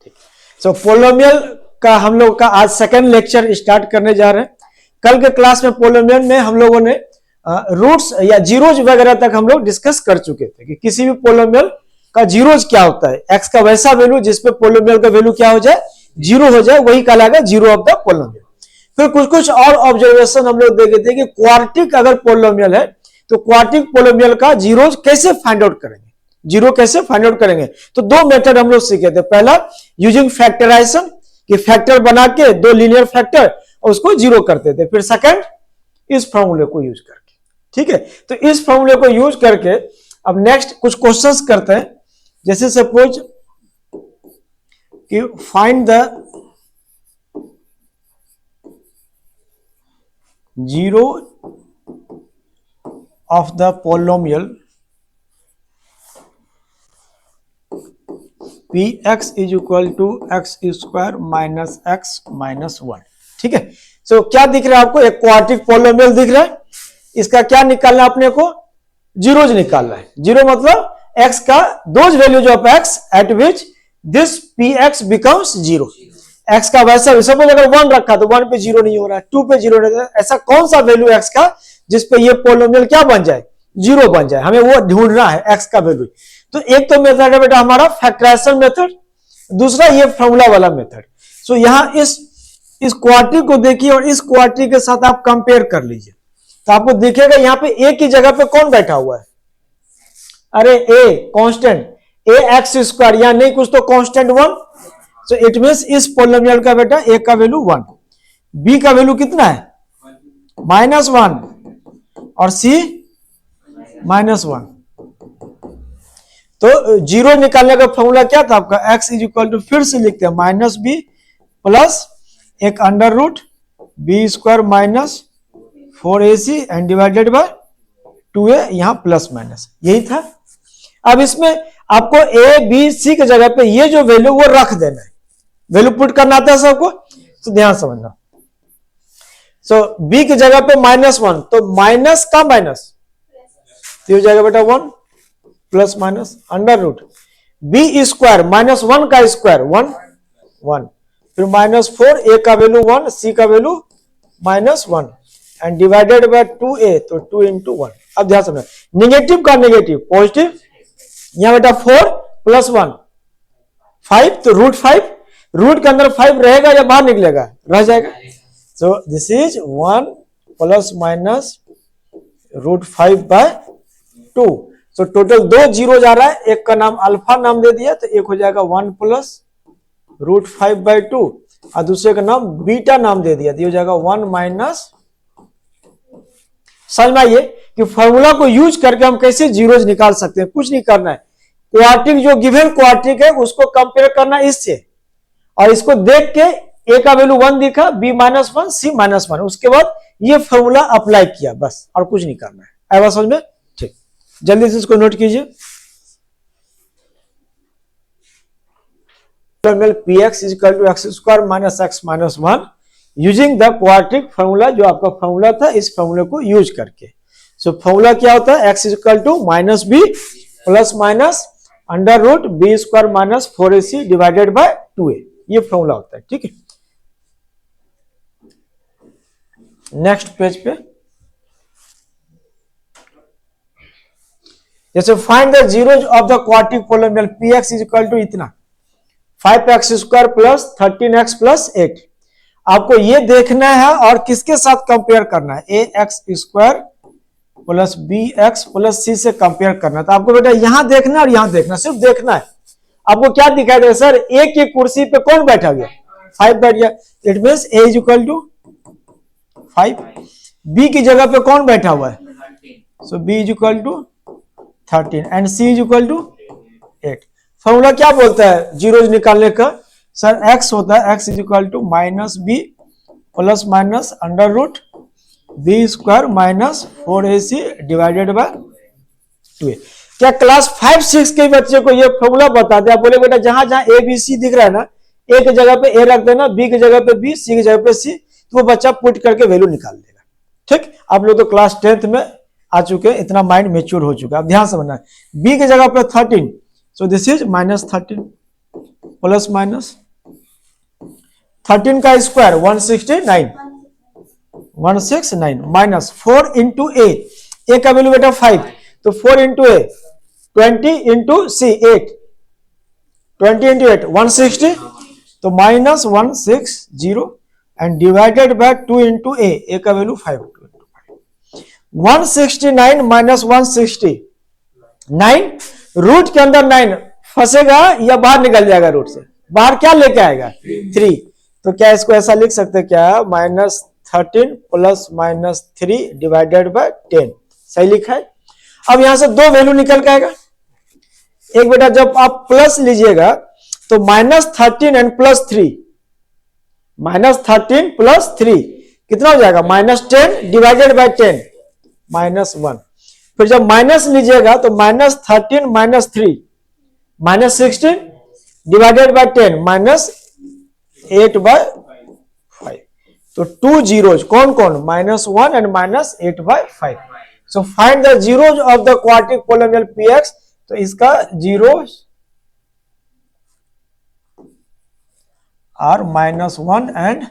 ठीक। सो पोलोमियल का हम लोग का आज सेकंड लेक्चर स्टार्ट करने जा रहे हैं। कल के क्लास में पोलोमियल में हम लोगों ने रूट्स या जीरोज वगैरह तक हम लोग डिस्कस कर चुके थे कि किसी भी पोलोमियल का जीरोज क्या होता है, एक्स का वैसा वैल्यू जिसपे पोलोमियल का वैल्यू क्या हो जाए, जीरो हो जाए, वही कहलाएगा जीरो ऑफ द पोलोमियल। फिर कुछ कुछ और ऑब्जर्वेशन हम लोग देखे थे कि क्वार्टिक अगर पोलोमियल है तो क्वार्टिक पोलोमियल का जीरोज कैसे फाइंड आउट करेंगे, जीरो कैसे फाइंड आउट करेंगे। तो दो मेथड हम लोग सीखे थे। पहला यूजिंग फैक्टराइजेशन कि फैक्टर बना के दो लीनियर फैक्टर और उसको जीरो करते थे। फिर सेकंड इस फॉर्मूले को यूज करके, ठीक है। तो इस फॉर्मूले को यूज करके अब नेक्स्ट कुछ क्वेश्चंस करते हैं। जैसे सपोज कि find the zero of the polynomial P X is equal to X square minus X minus one, ठीक है। सो क्या दिख रहा है आपको, एक क्वार्टिक पोलोमियल दिख रहा है। इसका क्या निकालना है अपने को, जीरोज निकालना है। जीरो मतलब x का those values of x eight which this P x becomes zero. x का वैसा सपोज अगर 1 रखा तो 1 पे जीरो नहीं हो रहा है, 2 पे जीरो नहीं हो रहा है। ऐसा कौन सा वैल्यू x का जिसपे ये पोलोमियल क्या बन जाए, जीरो बन जाए, हमें वो ढूंढना है x का वैल्यू। तो एक तो मेथड है बेटा हमारा फैक्टराइजेशन मेथड, दूसरा ये फॉर्मूला वाला मेथड। सो यहां इस क्वार्टिक को देखिए और इस क्वार्टिक के साथ आप कंपेयर कर लीजिए तो आपको दिखेगा यहां पे ए की जगह पे कौन बैठा हुआ है, अरे a constant A X square, या नहीं कुछ तो कांस्टेंट 1। सो इट मींस इस पोलोमियल का बेटा ए का वैल्यू 1, बी का वैल्यू कितना है -1 और सी -1। तो जीरो निकालने का फॉर्मूला क्या था आपका, x इज इक्वल टू फिर से लिखते हैं माइनस बी प्लस एक under root B square minus 4ac and divided by 2a, यहां प्लस माइनस यही था। अब इसमें आपको a b c की जगह पे ये जो वैल्यू वो रख देना है, वैल्यू पुट करना आता है सबको, तो ध्यान समझना। सो b की जगह पे -1 तो माइनस का माइनस तो हो जाएगा बेटा 1 plus minus under root B square -1 का स्क्वायर 1 फिर -4 a का वैल्यू 1 c का value -1 and divided by 2a तो 2 into 1। अब ध्यान समझना, निगेटिव का नेगेटिव पॉजिटिव, यहां बेटा 4 प्लस 1 5 तो √5, रूट के अंदर 5 रहेगा या बाहर निकलेगा, रह जाएगा। सो this is 1 plus minus √5/2। So total 2 zero जा रहा है, एक का नाम अल्फा नाम दे दिया तो एक हो जाएगा 1 प्लस √5/2 और दूसरे का नाम बीटा नाम दे दिया तो हो जाएगा 1 माइनस। समझ में आइए कि फॉर्मूला को यूज करके हम कैसे जीरोज निकाल सकते हैं। कुछ नहीं करना है, क्वार्टिक जो गिवन क्वार्टिक है उसको कंपेयर करना इससे, और इसको देख के ए का वैल्यू 1 दिखा, बी -1 सी -1, उसके बाद ये फॉर्मूला अप्लाई किया, बस और कुछ नहीं करना है। आया बात समझ में, ठीक। जल्दी से इसको नोट कीजिए। px is equal to X square minus X minus 1 using the quartic formula, जो आपका फॉर्मूला था इस फॉर्मूले को यूज करके। सो फॉर्मूला क्या होता है, x is equal to minus B plus minus under root B square minus 4ac divided by 2a, ये फॉर्मूला होता है, ठीक है। नेक्स्ट पेज पे जैसे find the zeros of the quartic polynomial px is equal to इतना 5x square plus 13x plus 8। आपको ये देखना है और किसके साथ कंपेयर करना है, ax square plus bx plus c से कंपेयर करना है। तो आपको बेटा यहां देखना और यहां देखना, सिर्फ देखना है। आपको क्या दिखाई दे, सर a की कुर्सी पे कौन बैठा गया, 5 बैठ गया, it means a is equal to 5। b की जगह पे कौन बैठा हुआ है, so b is equal to 13 and c is equal to 8। Formula क्या बोलता है जीरोज निकालने का, सर x होता है x is equal to minus B plus minus under root B square minus 4ac divided by 2a। क्या class 5-6 के बच्चे को ये फॉर्मूला बता दे, आप बोले बेटा जहां जहां a b c दिख रहा है ना, a की जगह पे a रख देना, b की जगह पे b, c की जगह पे c, तो वो बच्चा पुट करके वैल्यू निकाल लेगा, ठीक। आप लोग तो क्लास 10th में आ चुके हैं, इतना माइंड मेच्योर हो चुका है। अब ध्यान समझना है, b की जगह पे 13, सो दिस इज -13 प्लस माइनस 13 का स्क्वायर 169 माइनस 4 इंटू ए का वैल्यू बेटा 5, तो 4 into A 20 into C 8, 20 into 8 160, तो minus 160 and divided by 2 into A का वैल्यू 5, 169 माइनस 169 रूट के अंदर 9 फंसेगा या बाहर निकल जाएगा, रूट से बाहर क्या लेके आएगा 3, तो क्या इसको ऐसा लिख सकते हैं क्या, minus 13 plus minus 3 divided by 10, सही लिखा है। अब यहां से दो वैल्यू निकल के आएगा, एक बेटा जब आप प्लस लीजिएगा तो minus 13 and plus 3, minus 13 plus 3 कितना हो जाएगा, माइनस 10 डिवाइडेड बाय 10 माइनस 1, फिर जब माइनस लीजिएगा तो minus 13 minus 3 minus 16 divided by 10 minus 8 by 5, तो 2 जीरोज कौन कौन, minus 1 and minus 8 by 5। So find the zeros of the quadratic polynomial px, तो इसका zeros are minus 1 and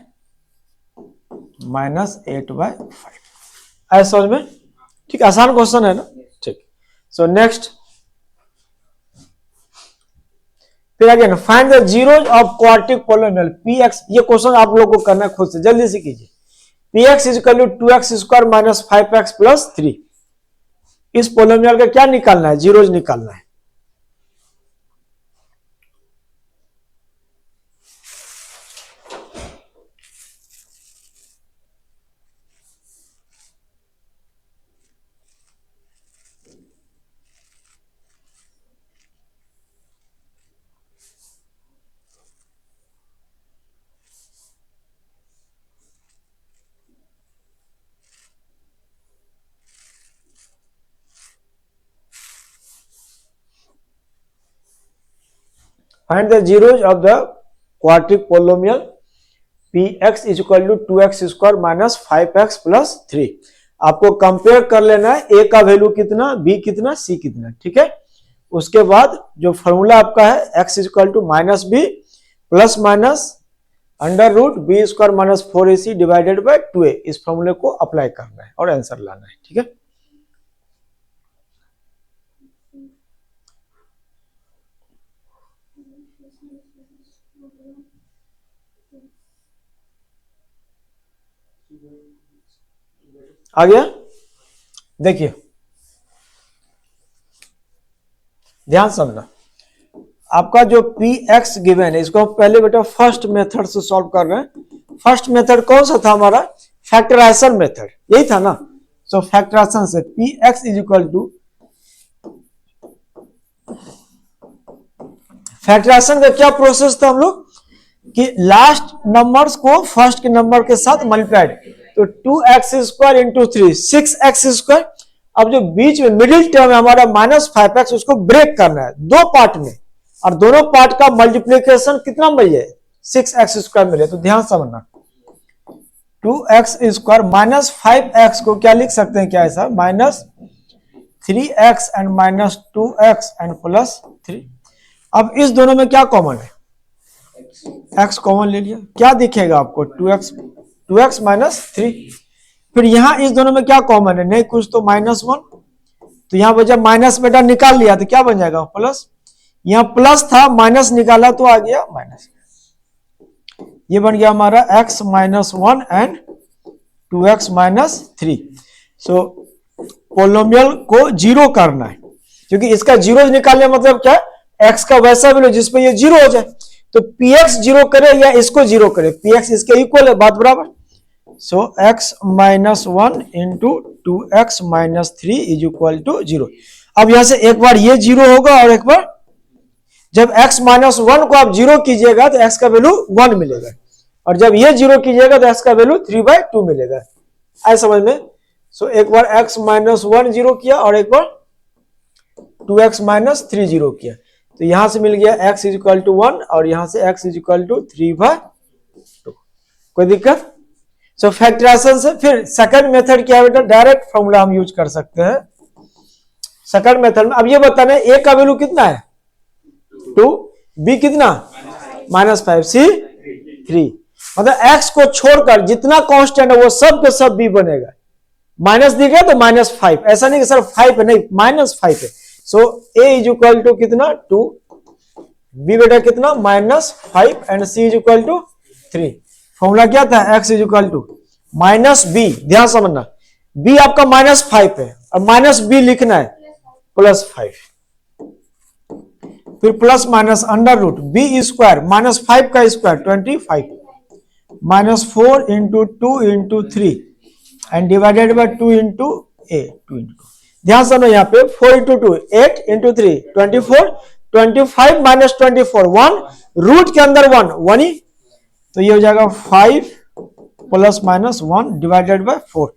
minus 8 by 5, आए समझ में, ठीक, आसान क्वेश्चन है ना, ठीक। सो नेक्स्ट, फिर again find the zeros of quadratic polynomial px, ये क्वेश्चन आप लोग को करना है खुद से, जल्दी से कीजिए। px is equal to 2x square minus 5x plus 3, इस पोलिनोमियल का क्या निकालना है, जीरोज निकालना है। Find the zeros of the quadratic polynomial px is equal to 2x square minus 5x plus 3। आपको कंपेयर कर लेना है a का वैल्यू कितना, b कितना, c कितना, ठीक है। उसके बाद जो फॉर्मूला आपका है x is equal to minus B plus minus under root B square minus 4ac divided by 2a, इस फॉर्मूले को अप्लाई करना है और आंसर लाना है, ठीक है। आ गया, देखिए ध्यान समझना, आपका जो px गिवन है इसको पहले बेटा फर्स्ट मेथड से सॉल्व कर रहे हैं। फर्स्ट मेथड कौन सा था हमारा, फैक्टराइजेशन मेथड, यही था ना। सो फैक्टराइजेशन से px is equal to, factorisation का क्या प्रोसेस था हम लोग कि लास्ट नंबर्स को फर्स्ट के नंबर के साथ मल्टीप्लाइड, तो 2x square into 3 6x square. अब जो बीच में मिडिल टर्म है हमारा माइनस 5x, उसको ब्रेक करना है दो पार्ट में, और दोनों पार्ट का मल्टीप्लीकेशन कितना मिले, 6x स्क्वायर मिले। तो ध्यान समझना, 2x स्क्वायर माइनस 5x को क्या लिख सकते हैं, क्या ऐसा minus 3x and minus 2x and plus 3। अब इस दोनों में क्या कॉमन है, x कॉमन ले लिया, क्या दिखेगा आपको 2x माइनस 3। फिर यहां इस दोनों में क्या कॉमन है, नहीं कुछ तो माइनस 1, तो यहां जब माइनस बेटा निकाल लिया तो क्या बन जाएगा प्लस, यहां प्लस था माइनस निकाला तो आ गया माइनस, ये बन गया हमारा x minus 1 and 2x minus 3। So polynomial को जीरो करना है, क्योंकि इसका जीरो निकालने मतलब क्या, x का वैसा वैल्यू जिसपे ये जीरो हो जाए, तो px जीरो करे या इसको जीरो करे, px इसके इक्वल है, बात बराबर। So x minus 1 into 2x minus 3 is equal to 0। अब यहां से एक बार ये जीरो होगा और एक बार जब x माइनस 1 को आप जीरो कीजिएगा तो x का वैल्यू 1 मिलेगा, और जब ये जीरो कीजिएगा तो x का वैल्यू 3/2 मिलेगा, आए समझ में। सो एक बार x माइनस 1 जीरो किया और एक बार 2x माइनस 3 जीरो किया, तो यहां से मिल गया x इज इक्वल टू 1 और यहां से x इज इक्वल टू 3/2। कोई दिक्कत। सो फैक्टराइजेशन से फिर सेकंड मेथड क्या है बेटा, डायरेक्ट फॉर्मूला हम यूज कर सकते हैं सेकंड मेथड में। अब ये बताना है a का वैल्यू कितना है 2, b कितना -5c3, मतलब x को छोड़कर जितना कांस्टेंट है वो सब के सब b बनेगा। माइनस दिख रहा है तो -5, ऐसा नहीं कि सर 5 है, नहीं -5 है। So a is equal to कितना 2, b बेटा कितना -5 and c is equal to 3। Formula क्या था, x is equal to -b, ध्यान समझना, b आपका -5 है और -b लिखना है +5, फिर plus minus under root b square -5 का square 25 -4 into 2 into 3 and divided by 2 into a 2 into. ध्यान समझो यहाँ पे 4 इंटू 2 8 इंटू 3 24, 25 माइनस 24 1, रूट के अंदर 1 ही, तो ये हो जाएगा 5 प्लस माइनस 1 डिवाइडेड बाय 4।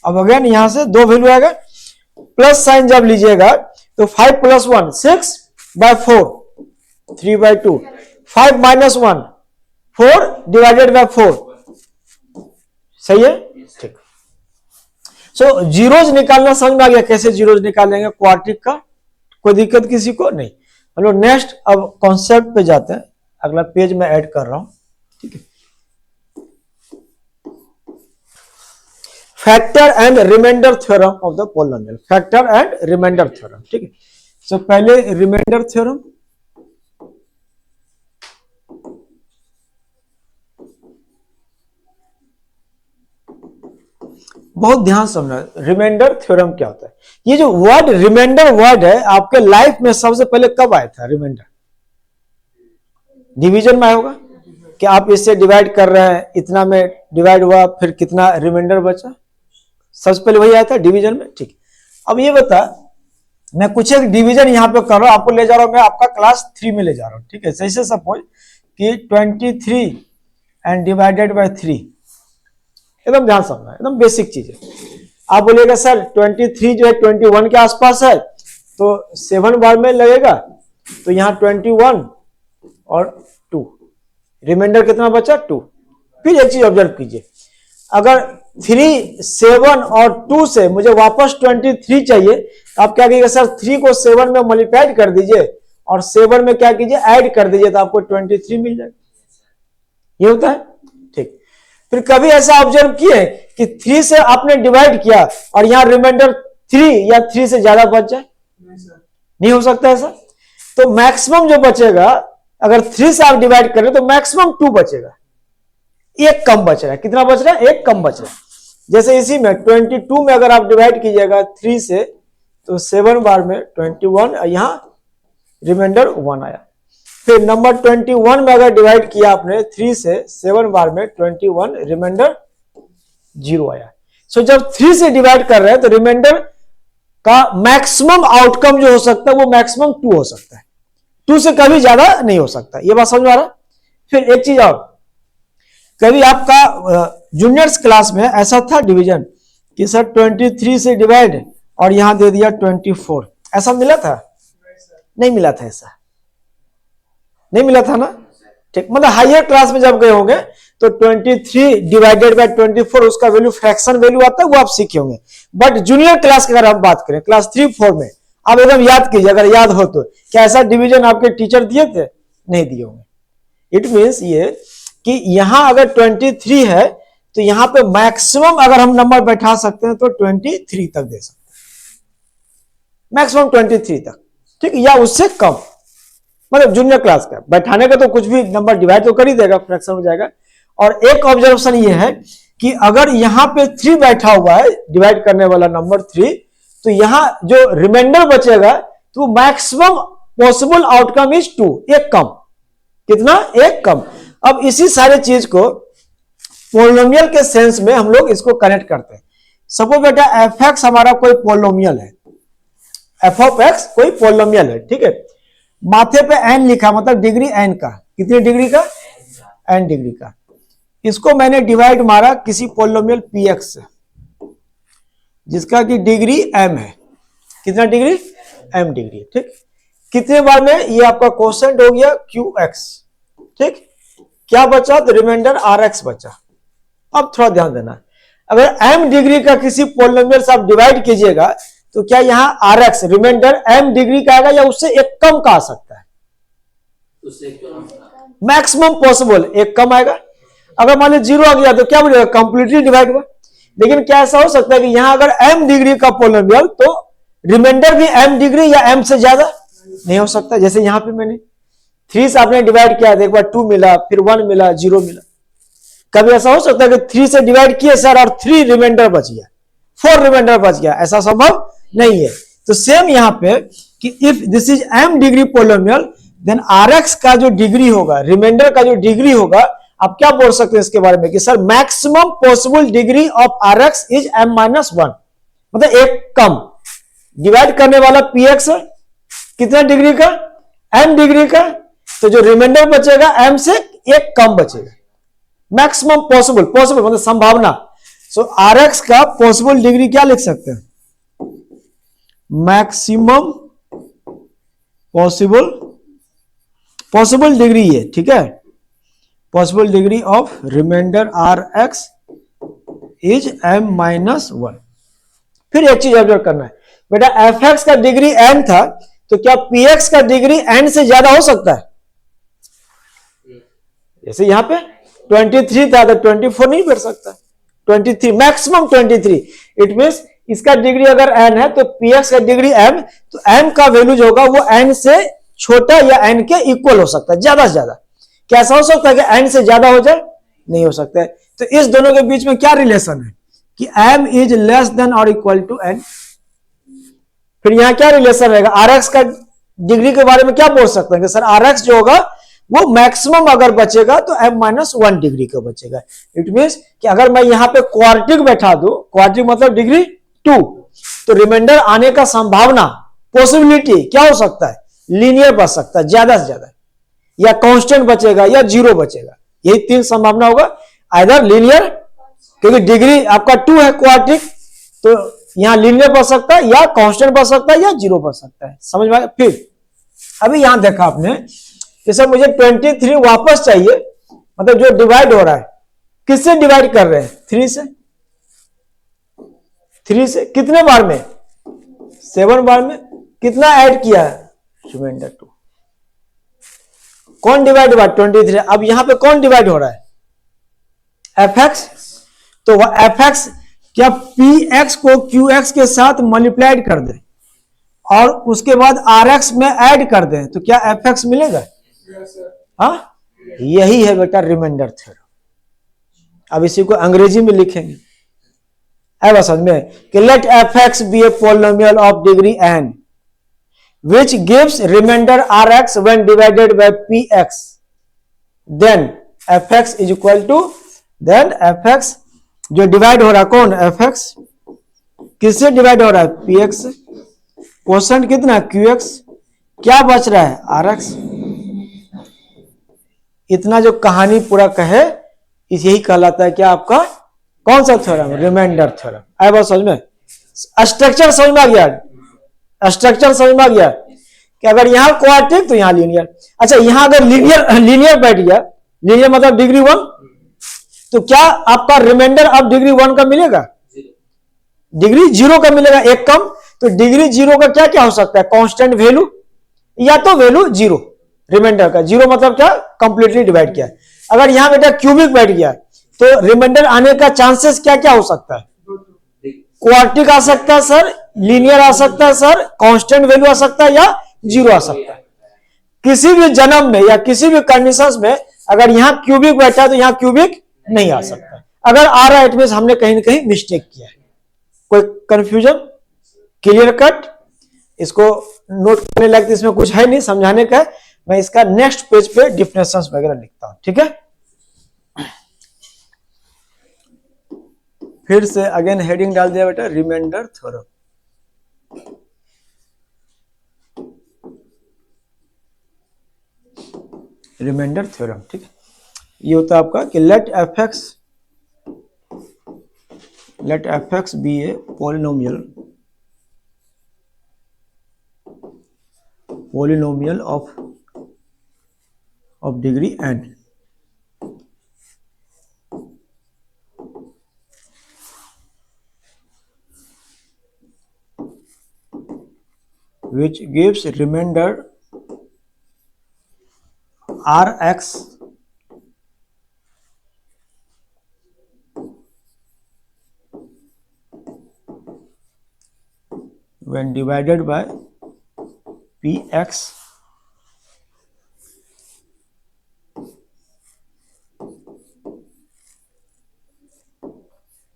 अब अगेन यहां से दो वैल्यू आएगा, प्लस साइन जब लीजिएगा तो 5 plus 1 6 by 4 3 by 2, 5 minus 1 4 divided by 4, सही है, ठीक। सो जीरोज निकालना समझ में आ गया, कैसे जीरोज निकालेंगे क्वाड्रेटिक का, कोई दिक्कत किसी को नहीं। हम लोग नेक्स्ट अब कॉन्सेप्ट पे जाते हैं, अगला पेज में ऐड कर रहा हूं, ठीक है। Factor and remainder theorem of the polynomial, factor and remainder theorem, ठीक है। सो पहले रिमाइंडर थ्योरम, बहुत ध्यान समझना, रिमाइंडर थ्योरम क्या होता है। ये जो वर्ड रिमाइंडर वर्ड है आपके लाइफ में सबसे पहले कब आया था, रिमाइंडर डिवीजन में आया होगा कि आप इससे डिवाइड कर रहे हैं, इतना में डिवाइड हुआ, फिर कितना रिमाइंडर बचा, सबसे पहले वही आया था डिवीजन में, ठीक। अब ये बता, मैं कुछ एक डिवीजन यहां पे कर रहा हूं, आपको ले जा रहा हूं मैं आपका क्लास 3 में ले जा रहा हूं, ठीक है। जैसे सपोज कि 23 एंड डिवाइडेड बाय 3, एकदम ध्यान समझना, एकदम बेसिक चीज है। आप बोलिएगा सर 23 जो है 21 के आसपास है, तो 7 बार में लगेगा, तो यहाँ 21 और 2, रिमाइंडर कितना बचा 2। फिर एक चीज ऑब्जर्व कीजिए, अगर 3 7 और 2 से मुझे वापस 23 चाहिए, तो आप क्या कीजिएगा सर 3 को 7 में मल्टीप्लाई कर दीजिए और 7 में क्या कीजिए ऐड कर दीजिए, तो आपको 23 मिल जाएगा। ये होता है, ठीक। फिर कभी ऐसा ऑब्जर्व किए कि 3 से आपने डिवाइड किया और यहां रिमाइंडर 3 या 3 से ज्यादा बच जाए, नहीं हो सकता ऐसा। तो मैक्सिमम जो बचेगा, अगर 3 से आप डिवाइड करें तो मैक्सिमम 2 बचेगा, एक कम बच रहा है। कितना बच रहा है, एक कम बच रहा है। जैसे इसी में 22 में अगर आप डिवाइड कीजिएगा 3 से, तो 7 बार में 21, यहां रिमाइंडर 1 आया। फिर नंबर 21 में अगर डिवाइड किया आपने 3 से, 7 बार में 21, रिमाइंडर 0 आया। सो जब 3 से डिवाइड कर रहे हैं तो रिमाइंडर का मैक्सिमम आउटकम जो हो सकता है वो मैक्सिमम 2 हो सकता है, 2 से कभी ज्यादा नहीं हो सकता। ये बात समझ में आ रहा है। फिर एक चीज और, कभी आपका जूनियर्स क्लास में ऐसा था डिवीजन कि सर 23 से डिवाइड और यहां दे दिया 24, ऐसा मिला था? नहीं मिला था, ऐसा नहीं मिला था ना, ठीक। मतलब हायर क्लास में जब गए होंगे तो 23 डिवाइडेड बाय 24 उसका वैल्यू फ्रैक्शन वैल्यू आता है, वो आप सीखे होंगे। बट जूनियर क्लास की अगर हम बात करें, क्लास 3-4 में, आप एकदम याद कीजिए, अगर याद हो तो, क्या ऐसा डिवीजन आपके टीचर दिए थे? नहीं दिए होंगे। इट मीन्स ये कि यहां अगर 23 है तो यहां पे मैक्सिमम अगर हम नंबर बैठा सकते हैं तो 23 तक दे सकते हैं, मैक्सिमम 23 तक, ठीक, या उससे कम। मतलब जूनियर क्लास का बैठाने का तो कुछ भी नंबर डिवाइड तो कर ही देगा, फ्रैक्शन हो जाएगा। और एक ऑब्जर्वेशन ये है कि अगर यहां पे 3 बैठा हुआ है, डिवाइड करने वाला नंबर 3, तो यहां जो रिमाइंडर बचेगा तो मैक्सिमम पॉसिबल आउटकम इज 2, एक कम। कितना? एक कम। अब इसी सारे चीज को पॉलिनोमियल के सेंस में हम लोग इसको कनेक्ट करते हैं। सपोज बेटा एफ एक्स हमारा कोई पॉलिनोमियल है, एफ ऑफ एक्स कोई पॉलिनोमियल है, ठीक है। माथे पे एन लिखा, मतलब डिग्री एन का, कितनी डिग्री का? एन डिग्री का। इसको मैंने डिवाइड मारा किसी पॉलिनोमियल पी एक्स से, जिसका कि डिग्री एम है। कितना डिग्री? एम डिग्री, ठीक। कितने बार में? ये आपका क्वोशिएंट हो गया क्यू एक्स, ठीक। क्या बचा? तो रिमाइंडर आर एक्स बचा। अब थोड़ा ध्यान देना, अगर m डिग्री का किसी पॉलिनोमियल से आप डिवाइड कीजिएगा तो क्या यहां R X remainder m degree का आएगा या उससे एक कम का आ सकता है? मैक्सिमम पॉसिबल, एक कम आएगा। अगर मान लीजिए 0 आ गया तो क्या बोलेगा, कंप्लीटली डिवाइड हुआ। लेकिन क्या ऐसा हो सकता है कि यहां अगर m डिग्री का पोलिनोमियल तो रिमाइंडर भी m डिग्री या m से ज्यादा नहीं हो सकता। जैसे यहां पे मैंने 3 से आपने डिवाइड किया, एक बार 2 मिला, फिर 1 मिला, 0 मिला। कभी ऐसा हो सकता है कि 3 से डिवाइड किए सर और 3 रिमाइंडर बच गया, 4 रिमाइंडर बच गया, ऐसा संभव नहीं है। तो सेम यहां पे कि if this is m degree polynomial then rx का जो डिग्री होगा, रिमाइंडर का जो डिग्री होगा, आप क्या बोल सकते हैं इसके बारे में कि sir maximum possible degree of rx is m minus 1, मतलब एक कम डिवाइड करने वाला px कितना डिग्री का, m डिग्री का, तो जो रिमाइंडर बचेगा m से एक कम बचेगा। मैक्सिमम पॉसिबल, पॉसिबल मतलब संभावना। सो rx का पॉसिबल डिग्री क्या लिख सकते हैं, मैक्सिमम पॉसिबल, पॉसिबल डिग्री है, ठीक है, possible degree of remainder rx is m minus 1। फिर एक चीज ऑब्जर्व करना है बेटा, fx का डिग्री n था तो क्या px का डिग्री n से ज्यादा हो सकता है? जैसे यहां पे 23 था तो 24 नहीं बढ़ सकता, 23 मैक्सिमम 23। इट मींस इसका डिग्री अगर n है तो px का डिग्री m, तो m का वैल्यू जो होगा वो n से छोटा या n के इक्वल हो सकता है, ज्यादा से ज्यादा। कैसा हो सकता है कि n से ज्यादा हो जाए? नहीं हो सकता है। तो इस दोनों के बीच में क्या रिलेशन है कि m इज लेस देन और इक्वल टू n। फिर यहां क्या रिलेशन रहेगा, rx का डिग्री के बारे में क्या बोल सकते हैं कि सर rx जो होगा वो मैक्सिमम अगर बचेगा तो m माइनस 1 डिग्री का बचेगा। इट मींस कि अगर मैं यहां पे क्वार्टिक बैठा दूं, क्वार्टिक मतलब डिग्री 2, तो रिमाइंडर आने का संभावना, पॉसिबिलिटी क्या हो सकता है, लीनियर बच सकता है ज्यादा से ज्यादा, या कांस्टेंट बचेगा या 0 बचेगा। यही 3 संभावना होगा, आइदर लीनियर, क्योंकि डिग्री आपका 2 है क्वार्टिक, तो यहां लीनियर बच सकता है या कांस्टेंट बच सकता है या 0 बच सकता है। समझ में आया? फिर अभी यहां देखा आपने कि सर मुझे 23 वापस चाहिए, मतलब जो डिवाइड हो रहा है किससे डिवाइड कर रहे हैं, 3 से। 3 से कितने बार में, 7 बार में। कितना ऐड किया है, रिमाइंडर 2। कौन डिवाइड हुआ, 23। अब यहां पे कौन डिवाइड हो रहा है, fx। तो वह fx क्या px को qx के साथ मल्टीप्लाइड कर दे और उसके बाद rx में ऐड कर दे तो क्या fx मिलेगा? हाँ, यही है बेटा रिमाइंडर थ्योरम। अब इसी को अंग्रेजी में लिखेंगे, है बस समझ में कि let fx be a polynomial of degree n which gives remainder rx when divided by px, then fx is equal to, then fx जो डिवाइड हो रहा है कौन, fx किससे डिवाइड हो रहा है, px से। क्वेश्चन कितना है, qx, क्या बच रहा है, rx। इतना जो कहानी पूरा कहे इस यही कहलाता है क्या आपका, कौन सा थ्योरम, रिमाइंडर थ्योरम। आए बात समझ में, स्ट्रक्चर समझ में आ गया, स्ट्रक्चर समझ में आ गया कि अगर यहां क्वार्टिक तो यहां लीनियर। अच्छा यहां अगर लीनियर बैठ गया, लीनियर मतलब डिग्री 1, तो क्या आपका रिमाइंडर अब डिग्री 1 का मिलेगा, डिग्री 0 का मिलेगा, एक कम। तो डिग्री 0 का क्या क्या हो सकता है, कांस्टेंट वैल्यू या तो वैल्यू 0, रिमाइंडर का 0 मतलब क्या, कंप्लीटली डिवाइड किया। अगर यहां बेटा क्यूबिक बैठ गया तो रिमाइंडर आने का चांसेस क्या क्या हो सकता है, क्वार्टिक आ सकता है सर, लीनियर आ सकता है सर, कांस्टेंट वैल्यू आ सकता है या 0 आ सकता है। किसी भी जन्म में या किसी भी कंडीशंस में अगर यहां क्यूबिक बैठा है तो यहां क्यूबिक नहीं आ सकता। अगर आ रहा है इट मींस हमने कहीं ना कहीं मिस्टेक किया है। कोई कंफ्यूजन, क्लियर कट, इसको नोट करने लायक तो इसमें कुछ है नहीं, समझाने का है। मैं इसका नेक्स्ट पेज पे डिफिनेशंस वगैरह लिखता हूं, ठीक है। फिर से अगेन हेडिंग डाल दिया बेटा, रिमाइंडर थ्योरम। रिमाइंडर थ्योरम, ठीक है। ये होता है आपका कि let fx be a polynomial of degree n which gives remainder R X when divided by px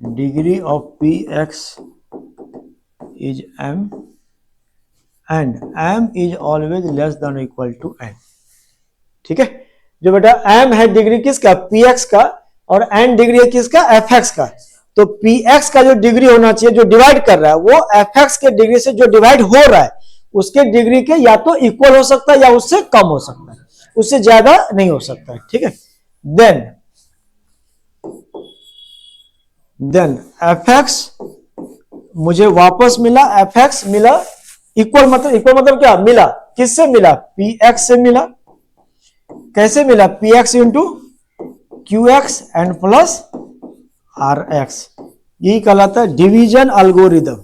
degree of px is m and m is always less than or equal to n। ठीक है, जो बेटा m है degree किसका, px का, और n degree है किसका, fx का। तो px का जो डिग्री होना चाहिए जो डिवाइड कर रहा है वो fx के डिग्री से जो डिवाइड हो रहा है उसके डिग्री के या तो इक्वल हो सकता है या उससे कम हो सकता है, उससे ज्यादा नहीं हो सकता है। ठीक है, देन fx मुझे वापस मिला, fx मिला इक्वल मतलब क्या मिला, किससे मिला, px से मिला। कैसे मिला, px into qx and plus rx, यही कहलाता है डिवीजन एल्गोरिदम।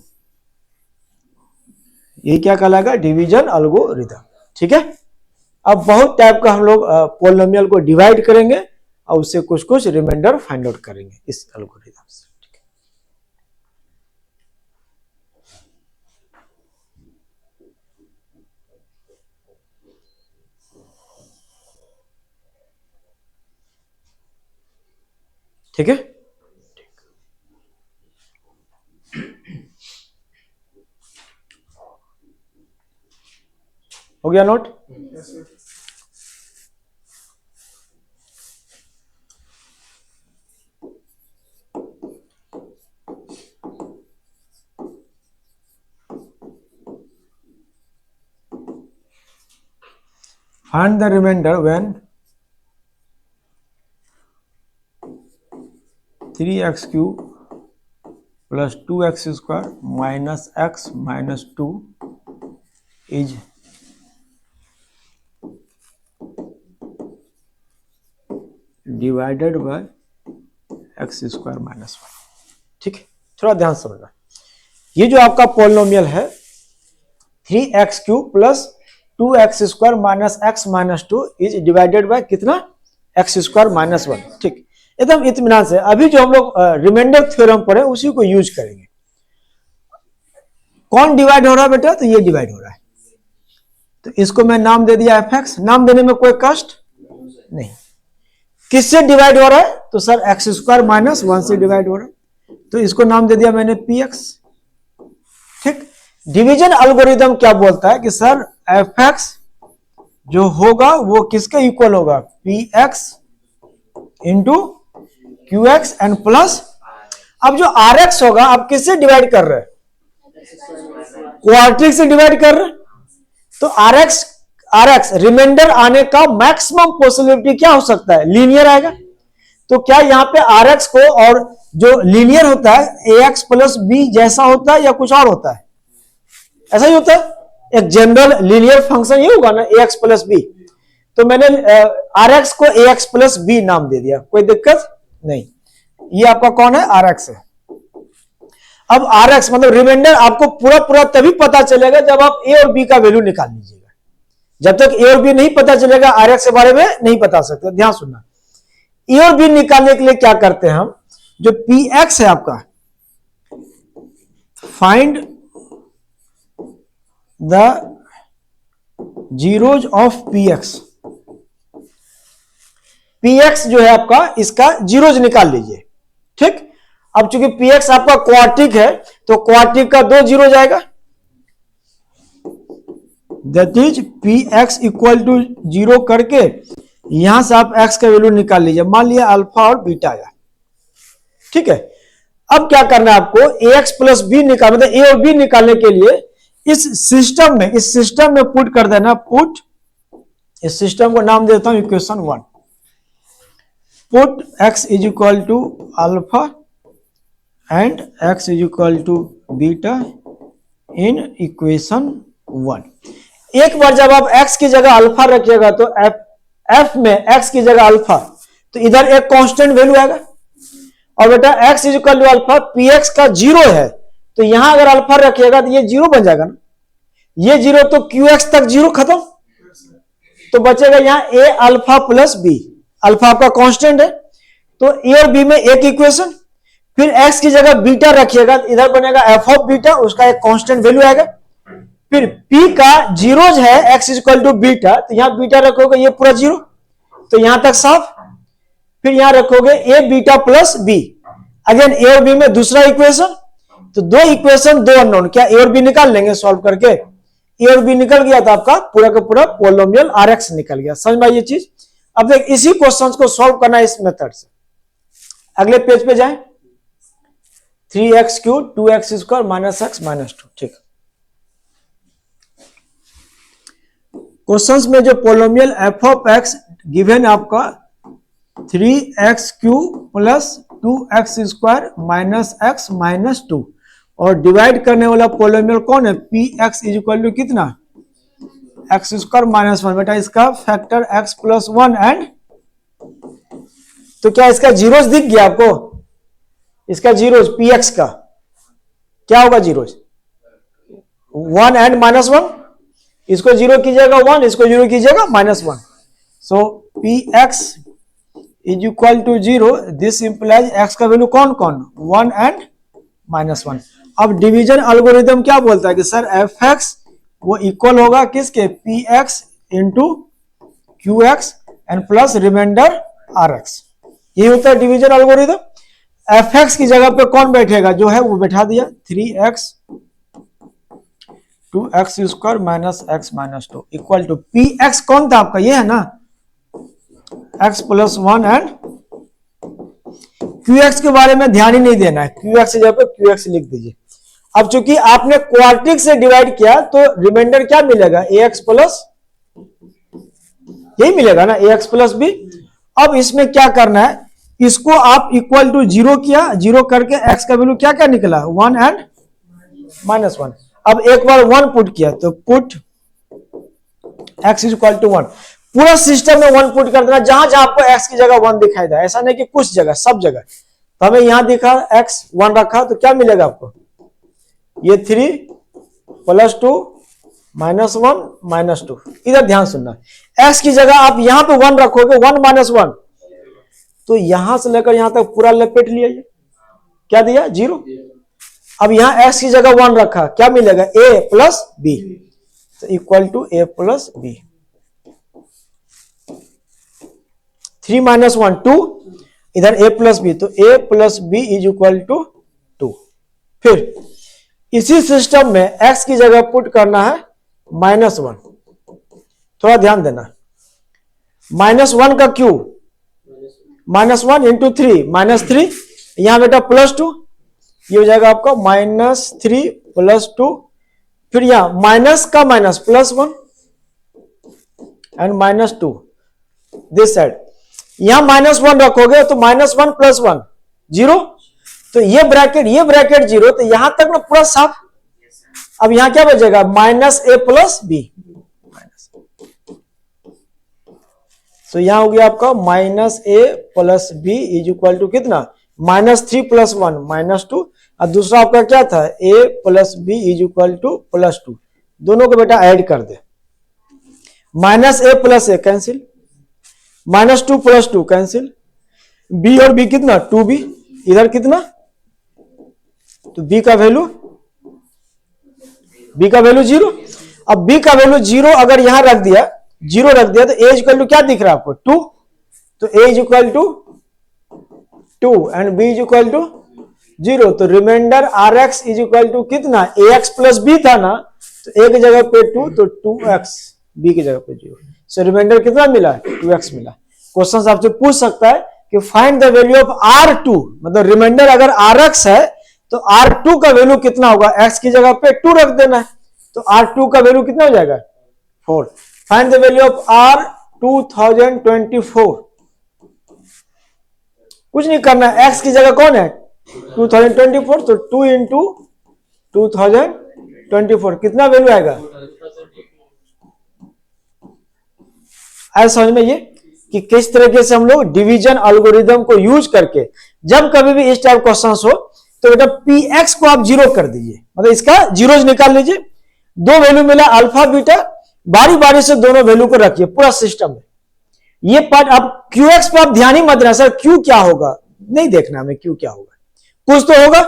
यही क्या कहलाएगा, डिवीजन एल्गोरिदम। ठीक है, अब बहुत टाइप का हम लोग पोलिनोमियल को डिवाइड करेंगे और उससे कुछ कुछ रिमाइंडर फाइंड आउट करेंगे इस एल्गोरिदम से। ठीक है, हो गया note. Find the remainder when 3x cube plus 2x square minus x minus 2 is divided by x square minus 1। ठीक है, थोड़ा ध्यान समझना, ये जो आपका पोलिनोमियल है 3x cube plus 2x square minus x minus 2 is divided by कितना, x स्क्वायर माइनस 1। ठीक, एकदम इत्मीनान से। अभी जो हम लोग रिमाइंडर थ्योरम पढ़े उसी को यूज करेंगे। कौन डिवाइड हो रहा है बेटा, तो ये डिवाइड हो रहा है, तो इसको मैं नाम दे दिया fx। नाम देने में कोई कष्ट नहीं। किससे डिवाइड हो रहा है, तो सर x स्क्वायर माइनस 1 से डिवाइड हो रहा है, तो इसको नाम दे दिया मैंने px। ठीक, डिवीजन एल्गोरिदम क्या बोलता है कि सर fx जो होगा वो किसके इक्वल होगा, px into qx and plus, अब जो rx होगा आप किससे डिवाइड कर रहे हैं, क्वाड्रेटिक से डिवाइड कर रहे हैं, तो rx रिमाइंडर आने का मैक्सिमम पॉसिबिलिटी क्या हो सकता है, लीनियर आएगा। तो क्या यहां पे rx को और जो लीनियर होता है ax प्लस b जैसा होता है या कुछ और होता है, ऐसा ही होता है, एक जनरल लीनियर फंक्शन ये होगा ना ax प्लस b। तो मैंने rx को ax प्लस b नाम दे दिया, कोई दिक्कत नहीं। ये आपका कौन है, rx है। अब rx मतलब रिमाइंडर आपको पूरा तभी पता चलेगा जब आप a और b का वैल्यू निकाल लीजिएगा। जब तक a और b नहीं पता चलेगा rx के बारे में नहीं बता सकते। ध्यान सुनना, a और b निकालने के लिए क्या करते हैं हम, जो px है आपका, find the zeros of px। px जो है आपका, इसका जीरोज निकाल लीजिए। ठीक, अब चूंकि px आपका क्वाड्रेटिक है तो क्वाड्रेटिक का 2 जीरो जाएगा, that is px equal to 0 करके यहां से आप x का वैल्यू निकाल लीजिए। मान लिया अल्फा और बीटा आया। ठीक है, अब क्या करना है आपको, ax प्लस b निकाल, मतलब a और b निकालने के लिए इस सिस्टम में पुट कर देना, पुट, इस सिस्टम को नाम देता हूं equation 1। Put x is equal to alpha and x is equal to beta in equation 1। एक बार जब आप x की जगह अल्फा रखिएगा तो f में x की जगह अल्फा, तो इधर एक कांस्टेंट वैल्यू आएगा, और बेटा x is equal to alpha, px का 0 है तो यहां अगर अल्फा रखिएगा तो ये 0 बन जाएगा ना, ये 0 तो qx तक 0 खत्म। तो बचेगा यहाँ ए अल्फा प्लस बी, अल्फा आपका कांस्टेंट है, तो ए और बी में एक इक्वेशन, फिर एक्स की जगह बीटा रखिएगा, इधर बनेगा एफ ऑफ बीटा, उसका एक कांस्टेंट वैल्यू आएगा, फिर पी का जीरोज है एक्स इक्वल टू बीटा, तो यहां बीटा रखोगे ये पूरा जीरो, तो यहां तक साफ, फिर यहां रखोगे ए बीटा प्लस बी, अगेन ए और बी में दूसरा इक्वेशन, तो दो इक्वेशन दो अननोन, क्या ए और बी निकाल लेंगे सॉल्व करके, ए और बी निकल गया तो आपका पूरा का पूरा पोलोमियल आर एक्स निकल गया। समझ में आई ये चीज। अब देख इसी क्वेश्चन को सॉल्व करना है इस मेथड से। अगले पेज पे जाएं, 3x cube 2x square minus X minus 2, ठीक। क्वेश्चंस में जो polynomial F of X given आपका 3x cube plus 2x square minus X minus 2, और डिवाइड करने वाला पोलोमियल कौन है, P X is equal to कितना, एक्स स्क्वायर माइनस 1, बेटा इसका फैक्टर x प्लस 1 एंड, तो क्या इसका जीरोस दिख गया आपको, इसका जीरोस पी एक्स का क्या होगा, जीरोस 1 एंड माइनस 1, इसको जीरो कीजिएगा 1, इसको जीरो कीजिएगा minus 1, so P X is equal to 0, this implies X का वैल्यू कौन कौन 1 एंड माइनस 1। अब डिवीजन एल्गोरिथम क्या बोलता है कि सर एफ एक्स वो इक्वल होगा किसके, P X into Q X and plus remainder R X, ये होता है डिवीजन एल्गोरिथम। एफ एक्स की जगह पे कौन बैठेगा, जो है वो बैठा दिया 3x 2x square minus X minus 2 equal to P X कौन था आपका, ये है ना x plus 1 and Q X के बारे में ध्यान ही नहीं देना है, क्यू एक्स की जगह पे क्यू एक्स लिख दीजिए। अब चूंकि आपने क्वाड्रेटिक से डिवाइड किया तो रिमाइंडर क्या मिलेगा, ए एक्स प्लस, यही मिलेगा ना, ए एक्स प्लस बी। अब इसमें क्या करना है, इसको आप इक्वल टू 0 किया, 0 करके x का वैल्यू क्या क्या निकला 1 एंड माइनस 1। अब एक बार 1 पुट किया तो put x is equal to 1, पूरा सिस्टम में 1 पुट कर देना, जहां जहां आपको x की जगह 1 दिखाई दे, ऐसा नहीं कि कुछ जगह, सब जगह। तो हमें यहां दिखा x 1 रखा तो क्या मिलेगा आपको, ये 3 प्लस 2 माइनस 1 माइनस 2। इधर ध्यान सुनना, x की जगह आप यहां पे 1 रखोगे 1 माइनस 1, तो यहां से लेकर यहां तक पूरा लपेट लिया, ये क्या दिया 0। अब यहां x की जगह 1 रखा, क्या मिलेगा a प्लस b, तो equal to a plus b। 3 minus 1 2, इधर a प्लस b, तो a plus b is equal to 2। फिर इसी सिस्टम में x की जगह पुट करना है माइनस 1, थोड़ा ध्यान देना, माइनस 1 का क्यूब माइनस 1 इंटू 3 माइनस 3, यहां बेटा प्लस 2, ये हो जाएगा आपका माइनस 3 प्लस 2, फिर यहां माइनस का minus plus 1 and minus 2 this side, यहां माइनस 1 रखोगे तो माइनस 1 प्लस 1 0, तो ये ब्रैकेट 0, तो यहां तक ना पूरा साफ। अब यहां क्या बचेगा माइनस a प्लस बी, तो यहां हो गया आपका minus a plus B is equal to कितना माइनस 3 प्लस 1 माइनस 2, और दूसरा आपका क्या था a plus B is equal to plus 2, दोनों को बेटा ऐड कर दे, minus a plus a cancel, minus 2 plus 2 cancel, b और b कितना 2b, इधर कितना, तो b का वैल्यू 0। अब b का वैल्यू 0 अगर यहां रख दिया, 0 रख दिया, तो a इक्वल टू क्या दिख रहा है आपको 2, तो a is equal to 2 and b is equal to 0, तो remainder R X is equal to कितना ax प्लस b था ना, तो a की जगह पे 2, तो 2x, b की जगह पे 0, सो रिमाइंडर कितना मिला 2x मिला। क्वेश्चन आपसे पूछ सकता है कि find the value of R2, मतलब रिमाइंडर अगर Rx है तो R2 का वैल्यू कितना होगा, x की जगह पे 2 रख देना है, तो R2 का वैल्यू कितना हो जाएगा 4। Find the value of R 2024, कुछ नहीं करना है, x की जगह कौन है 2024, तो 2 इंटू 2024 कितना वैल्यू आएगा, आया समझ में ये कि किस तरीके से हम लोग डिवीजन एल्गोरिथम को यूज करके जब कभी भी इस टाइप क्वेश्चन हो तो बेटा px को आप 0 कर दीजिए, मतलब इसका जीरोज निकाल लीजिए, दो वैल्यू मिला अल्फा बीटा, बारी बारी से दोनों वैल्यू को रखिए पूरा सिस्टम में। ये पार्ट अब QX पे आप ध्यान ही मत देना, सर Q क्या होगा नहीं देखना हमें, Q क्या होगा, कुछ तो होगा,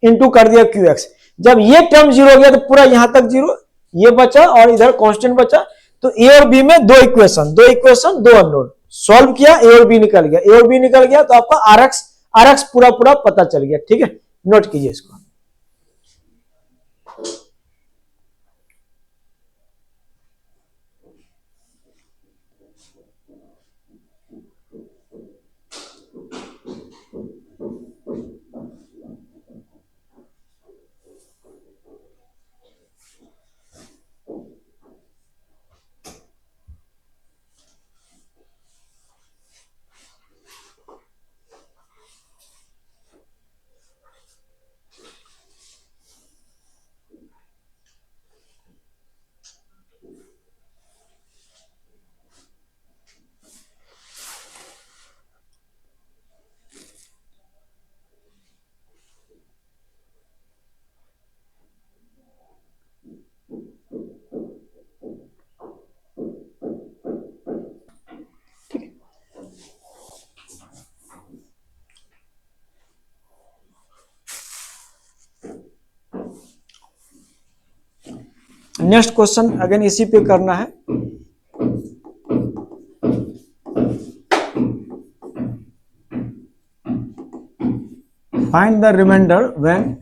इंटू कर दिया QX। जब ये टर्म जीरो हो गया तो पूरा यहां तक जीरो, ये बचा और इधर कांस्टेंट बचा। तो ए और बी में दो इक्वेशन दो अननोन, सॉल्व किया, ए और बी निकल गया, ए और बी निकल गया तो आपका आरएक्स पूरा पूरा पता चल गया। ठीक है, नोट कीजिए इसको। नेक्स्ट क्वेश्चन अगेन इसी पे करना है। Find the remainder when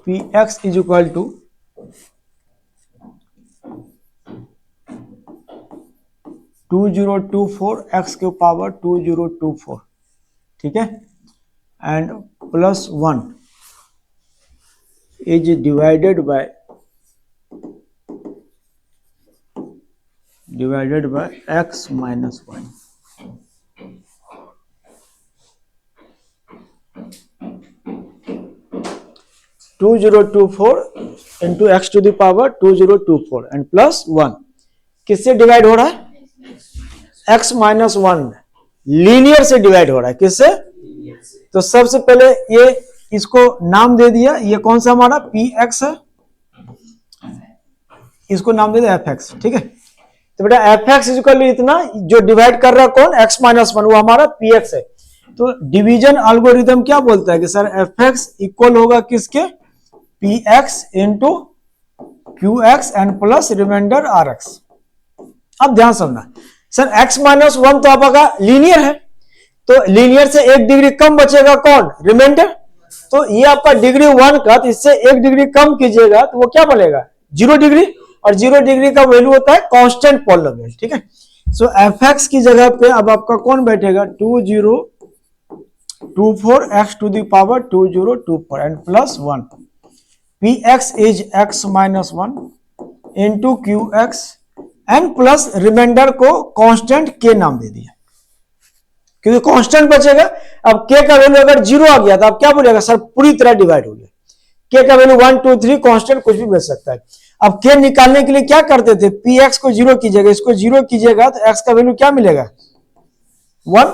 Px is equal to 2024 x के पावर 2024, ठीक है, and plus 1 is divided by x minus 1. Two 2024 into X to the power 2024 and plus 1 किससे डिवाइड हो रहा है? x माइनस 1 लीनियर से डिवाइड हो रहा है। किससे? तो सबसे पहले ये इसको नाम दे दिया, ये कौन सा हमारा px है, इसको नाम दे दिया fx, ठीक है। तो बेटा fx इक्वल इतना, जो डिवाइड कर रहा है कौन, x माइनस 1, वो हमारा px है। तो डिवीजन एल्गोरिथम क्या बोलता है कि सर fx इक्वल होगा किसके, px into qx and plus remainder rx। अब ध्यान समझना सर, x माइनस 1 तो आपका लीनियर है, तो लीनियर से 1 डिग्री कम बचेगा कौन, रिमाइंडर। तो ये आपका डिग्री 1 का, तो इससे 1 डिग्री कम कीजिएगा तो वो क्या बनेगा, 0 डिग्री, और 0 डिग्री का वैल्यू होता है कांस्टेंट पॉलिनोमियल, ठीक है। सो fx की जगह पे अब आपका कौन बैठेगा, 2024 x to the power 2024 and plus 1, px is x minus 1 into qx and plus remainder को कांस्टेंट k नाम दे दिया, क्योंकि कांस्टेंट बचेगा। अब k का वैल्यू अगर 0 आ गया तो आप क्या बोलेगा, सर पूरी तरह डिवाइड हो गया। k का वैल्यू 1 2 3 कांस्टेंट कुछ भी बच सकता है। अब k निकालने के लिए क्या करते थे, px को 0 कीजिएगा, इसको 0 कीजिएगा तो x का वैल्यू क्या मिलेगा, 1।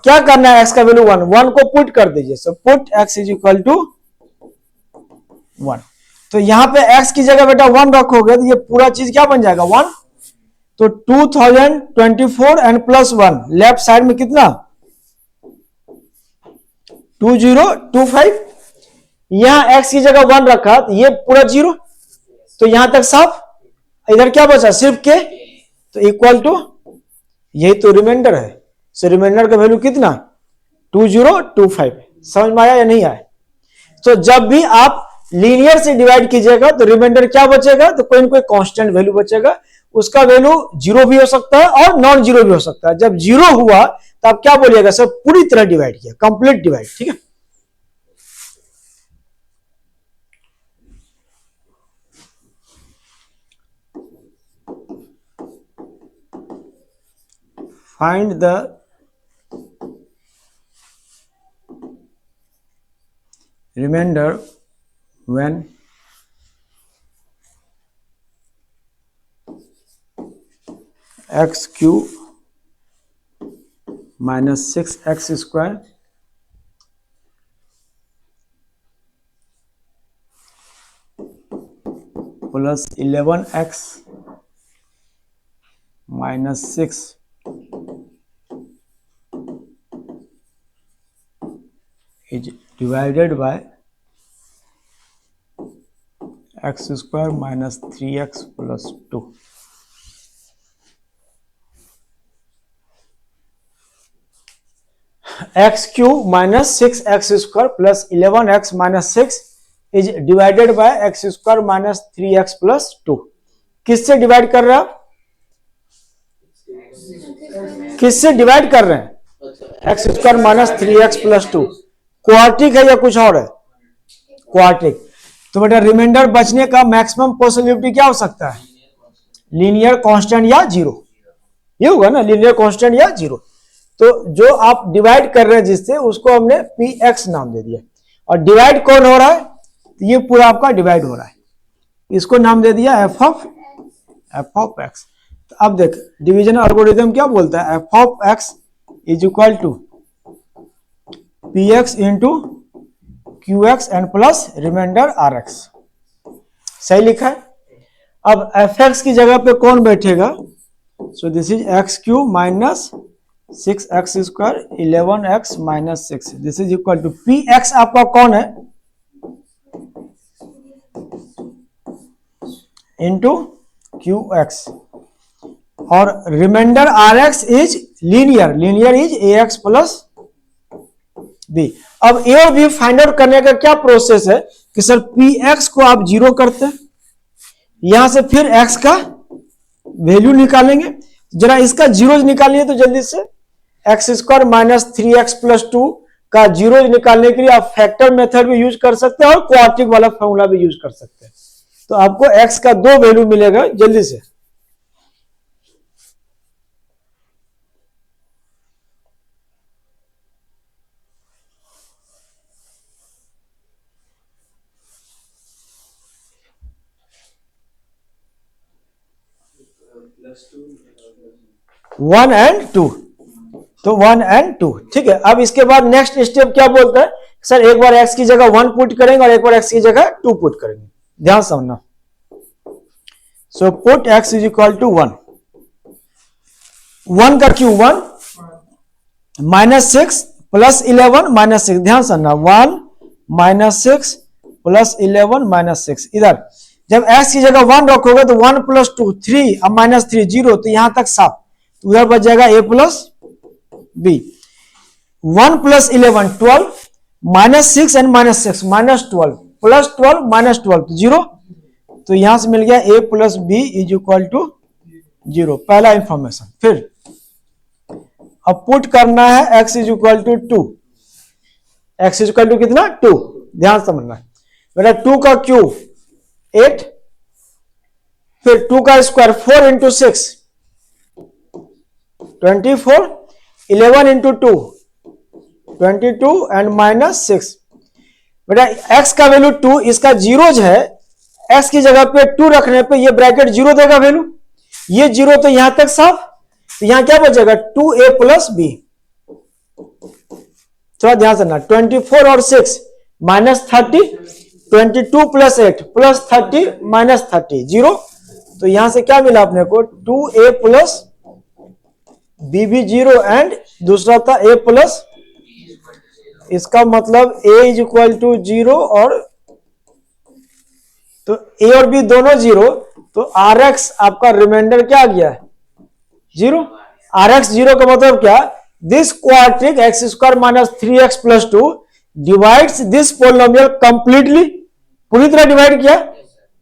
क्या करना है, x का वैल्यू 1 को पुट कर दीजिए, so put x is equal to 1। तो यहां पे x की जगह बेटा 1 रखोगे तो ये पूरा चीज क्या बन जाएगा, 1। तो 2024 एंड प्लस 1 लेफ्ट साइड में कितना, 2025। यहां x की जगह 1 रखा तो ये पूरा 0, तो यहां तक साफ, इधर क्या बचा, सिर्फ k, तो इक्वल टू, यही तो रिमाइंडर है। सो रिमाइंडर का वैल्यू कितना, 2025। समझ में आया या नहीं आया? तो जब भी आप लीनियर से डिवाइड कीजिएगा तो रिमाइंडर क्या बचेगा, तो कोई ना कोई कांस्टेंट वैल्यू बचेगा, उसका वैल्यू 0 भी हो सकता है और नॉन 0 भी हो सकता है। जब 0 हुआ तो आप क्या बोलिएगा, सर पूरी तरह डिवाइड किया, कंप्लीट डिवाइड, ठीक है। Find the remainder when x cube minus 6x square plus 11x minus 6 is divided by X square minus 3x plus 2। X cube minus 6x square plus 11x minus 6 is divided by X square minus 3x plus 2। किससे divide कर रहा है? किससे divide कर रहे हैं? X square minus 3x plus 2। Quadratic है या कुछ और है? क्वाड्रेटिक। तो बेटा रिमाइंडर बचने का मैक्सिमम पॉसिबिलिटी क्या हो सकता है? लीनियर कांस्टेंट या जीरो। ये होगा ना, लीनियर कांस्टेंट या जीरो। तो जो आप डिवाइड कर रहे हैं जिससे, उसको हमने पी एक्स नाम दे दिया। और डिवाइड कौन हो रहा है? तो ये पूरा आपका डिवाइड हो रहा है, इसको नाम दे दिया एफ ऑफ एक्स। तो अब देख डिवीजन एल्गोरिथम क्या बोलता है? F of X is equal to P X into Q X and plus remainder R X. सही लिखा है। अब एफ एक्स की जगह पे कौन बैठेगा? So this is X cube minus 6x square 11x minus 6, this is equal to P X आपका कौन है? इंटू क्यू एक्स, और remainder R X is linear, linear is A X plus B. अब ए और B find out करने का क्या process है कि सर पी एक्स को आप जीरो करते हैं, यहां से फिर एक्स का वैल्यू निकालेंगे। जरा इसका जीरो निकालिए तो जल्दी से। X square minus 3x plus 2 का जीरो निकालने के लिए आप फैक्टर मेथड भी यूज कर सकते हैं और क्वाड्रेटिक वाला फॉर्मूला भी यूज कर सकते हैं। तो आपको x का दो वैल्यू मिलेगा, जल्दी से। वन एंड टू, तो 1 एंड 2, ठीक है। अब इसके बाद नेक्स्ट स्टेप क्या बोलता है? सर एक बार x की जगह 1 पुट करेंगे और एक बार x की जगह 2 पुट करेंगे, ध्यान समझना। So put x is equal to 1, 1 का क्यू 1 माइनस 6 प्लस 11 माइनस 6, ध्यान समझना। 1 माइनस 6 प्लस 11 माइनस 6। इधर जब x की जगह 1 रखोगे तो 1 प्लस 2 3, अब माइनस 3 0, तो यहां तक 7, तो उधर बच जाएगा a plus b। 1 plus 11 12, minus 6 and minus 6 minus 12 plus 12 minus 12 तो 0, तो यहां से मिल गया a plus b is equal to 0, पहला इंफॉर्मेशन। फिर अब पुट करना है x is equal to 2, x is equal to कितना? 2, ध्यान समझना। बेटा 2 का क्यूब 8, फिर 2 का square 4 into 6 24, 11 into 2 22 and minus 6। बेटा x का वैल्यू 2, इसका जीरोज है, x की जगह पे 2 रखने पे ये ब्रैकेट 0 देगा वैल्यू, ये 0, तो यहां तक साफ। तो यहां क्या बचेगा? 2a plus b। थोड़ा ध्यान से ना, 24 और 6 माइनस 30, 22 प्लस 8 प्लस 30 माइनस 30 0, तो यहां से क्या मिला अपने को? 2a प्लस b भी 0 एंड दूसरा था a प्लस, इसका मतलब a इज इक्वल टू 0 और तो a और b दोनों 0, तो rx आपका रिमाइंडर क्या आ गया है? 0। rx 0 का मतलब क्या? This quadratic x square minus 3x plus 2 divides this polynomial completely, पूरी तरह डिवाइड किया,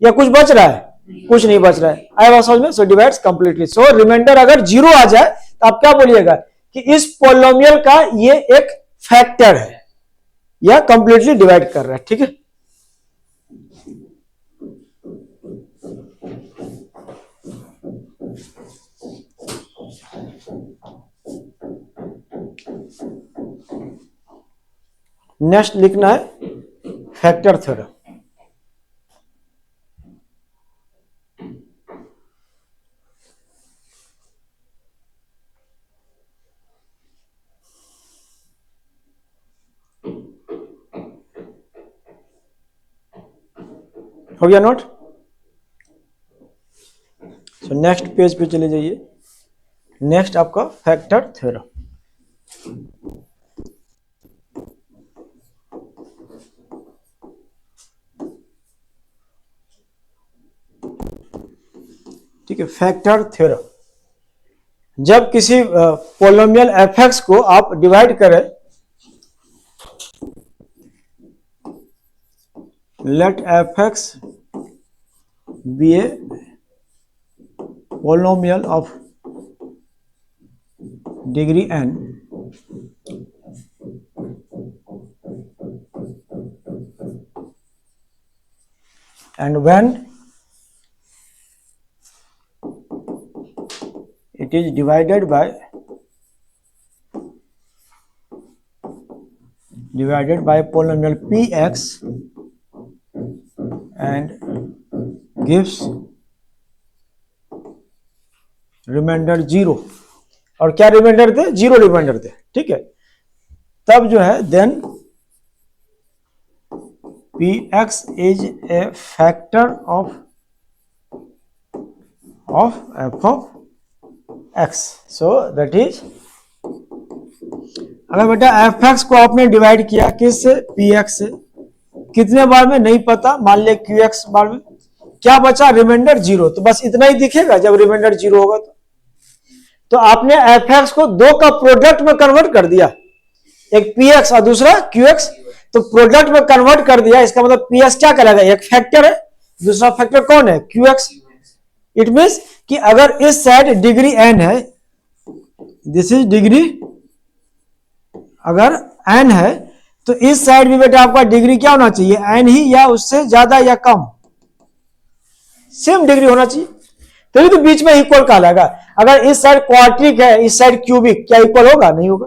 या कुछ बच रहा है? कुछ नहीं बच रहा है। आया बात समझ में? सो डिवाइड्स कंप्लीटली। सो रिमाइंडर अगर 0 आ जाए तो आप क्या बोलिएगा कि इस पोलिनोमियल का ये एक फैक्टर है या कंप्लीटली डिवाइड कर रहा है, ठीक है। नेक्स्ट लिखना है फैक्टर थ्योरम। हो गया नोट? नेक्स्ट पेज पे चले जाइए। नेक्स्ट आपका फैक्टर थ्योरम। ठीक है, फैक्टर थ्योरम। जब किसी पोलोमियल एफ को आप डिवाइड करें, let F be a polynomial of degree n, and when it is divided by polynomial px and gives remainder 0, और क्या रिमाइंडर दे? 0 रिमाइंडर दे। ठीक है, तब जो है then px is a factor of f of x। So that is, अगर बेटा fx को आपने डिवाइड किया किस से? px से। कितने बार में नहीं पता, मान लिया qx बार में, क्या बचा? रिमाइंडर 0। तो बस इतना ही दिखेगा जब रिमाइंडर 0 होगा तो आपने fx को दो का प्रोडक्ट में कन्वर्ट कर दिया, एक px और दूसरा qx, तो प्रोडक्ट में कन्वर्ट कर दिया। इसका मतलब px क्या करेगा? एक फैक्टर है, दूसरा फैक्टर कौन है? qx। इट मींस कि अगर इस साइड डिग्री n है, दिस इज डिग्री, अगर n है तो इस साइड भी बेटा आपका डिग्री क्या होना चाहिए? n ही, या उससे ज्यादा या कम, सेम डिग्री होना चाहिए, तभी तो बीच में इक्वल कहलाएगा। अगर इस साइड क्वाड्रिक है, इस साइड क्यूबिक, क्या इक्वल होगा? नहीं होगा।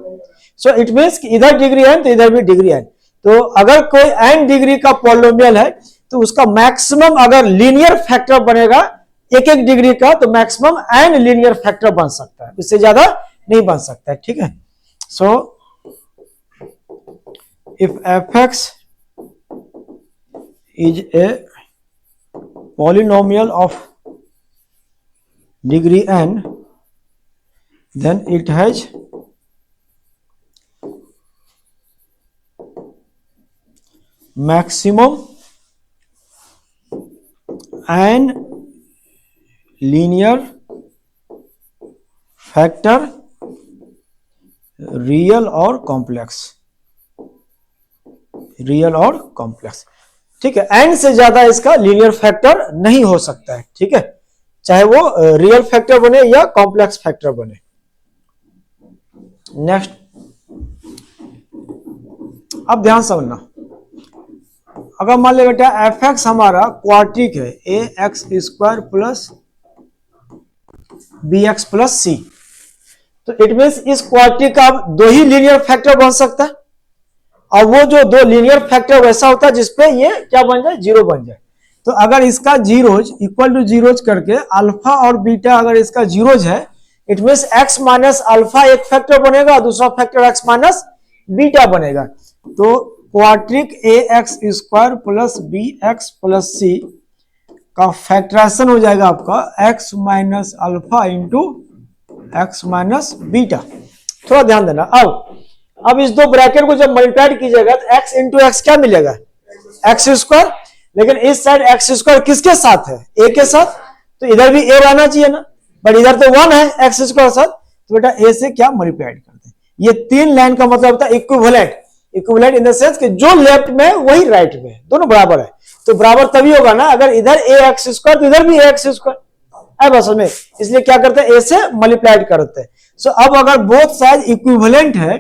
सो इट मींस कि इधर डिग्री n तो इधर भी डिग्री n। तो अगर कोई n डिग्री का पॉलिनोमियल है तो उसका मैक्सिमम अगर लीनियर फैक्टर बनेगा एक एक डिग्री का, तो मैक्सिमम n लीनियर फैक्टर बन सकता है, इससे ज्यादा नहीं बन सकता है। ठीक है, so if fx is a polynomial of degree n, then it has maximum n linear factor, real और कॉम्प्लेक्स, रियल और कॉम्प्लेक्स। ठीक है, n से ज्यादा इसका लीनियर फैक्टर नहीं हो सकता है। ठीक है, चाहे वो रियल फैक्टर बने या कॉम्प्लेक्स फैक्टर बने। नेक्स्ट, अब ध्यान समझना, अगर मान ले बेटा fx हमारा क्वाड्रिक है, ax square plus bx plus c, तो इट मींस इस क्वाड्रिक का दो ही लीनियर फैक्टर बन सकता है, और वो जो दो लीनियर फैक्टर वैसा होता है जिसपे ये क्या बन जाए? 0 बन जाए। तो अगर इसका जीरोज इक्वल टू जीरोज करके अल्फा और बीटा अगर इसका जीरोज है, it means x minus alpha एक फैक्टर बनेगा, दूसरा फैक्टर x माइनस बीटा बनेगा। तो quadric ax square plus bx plus c का फैक्टराइजेशन हो जाएगा आपका x minus alpha into x minus beta. थोड़ा ध्यान देना। अब इस दो ब्रैकेट को जब मल्टीप्लाई कीजिएगा तो x इंटू एक्स क्या मिलेगा? X square. लेकिन इस साइड एक्स स्क्वायर किसके साथ है? a के साथ, तो इधर भी a रहना चाहिए ना, बट इधर तो 1 है एक्स स्क्वायर साथ, तो बेटा a से क्या मल्टीप्लाई करते हैं। ये तीन लाइन का मतलब होता है equivalent. Equivalent in the sense कि जो लेफ्ट में वही राइट में, दोनों बराबर है। तो बराबर तभी होगा ना अगर इधर a एक्स स्क्वायर तो इधर भी a एक्स स्क्वायर है बस में, इसलिए क्या करते हैं? a से मल्टीप्लाई करते हैं। सो अब अगर बोथ साइड इक्विवेलेंट है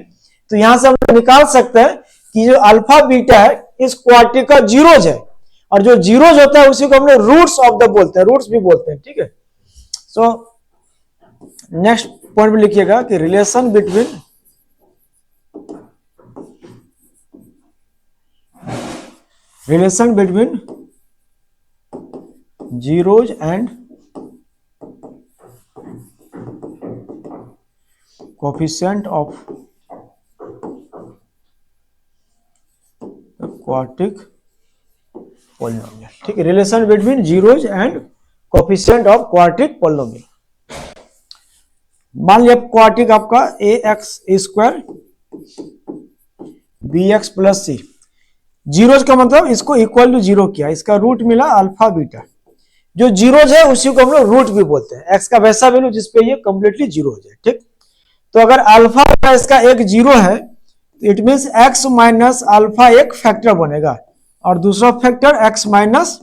तो यहां से हम निकाल सकते हैं कि जो अल्फा बीटा है इस क्वाड्रिक का जीरोज है, और जो जीरोज होता है उसी को हम लोग रूट्स ऑफ द बोलते हैं, रूट्स भी बोलते हैं। ठीक है, सो नेक्स्ट पॉइंट में लिखिएगा कि relation between zeros and coefficient of quadric polynomial. ठीक है, relation between zeros and coefficient of quadratic polynomial. मान लिया क्वाड्रेटिक आपका A X square B x plus C, zeros का मतलब इसको इक्वल टू जीरो किया, इसका रूट मिला अल्फा बीटा। जो जीरोज है उसी को हम लोग रूट भी बोलते हैं, एक्स का वैसा वैल्यू जिसपे ये कंप्लीटली जीरो हो जाए, ठीक। तो अगर अल्फा का इसका एक जीरो है तो it means X minus alpha एक फैक्टर बनेगा और दूसरा फैक्टर एक्स माइनस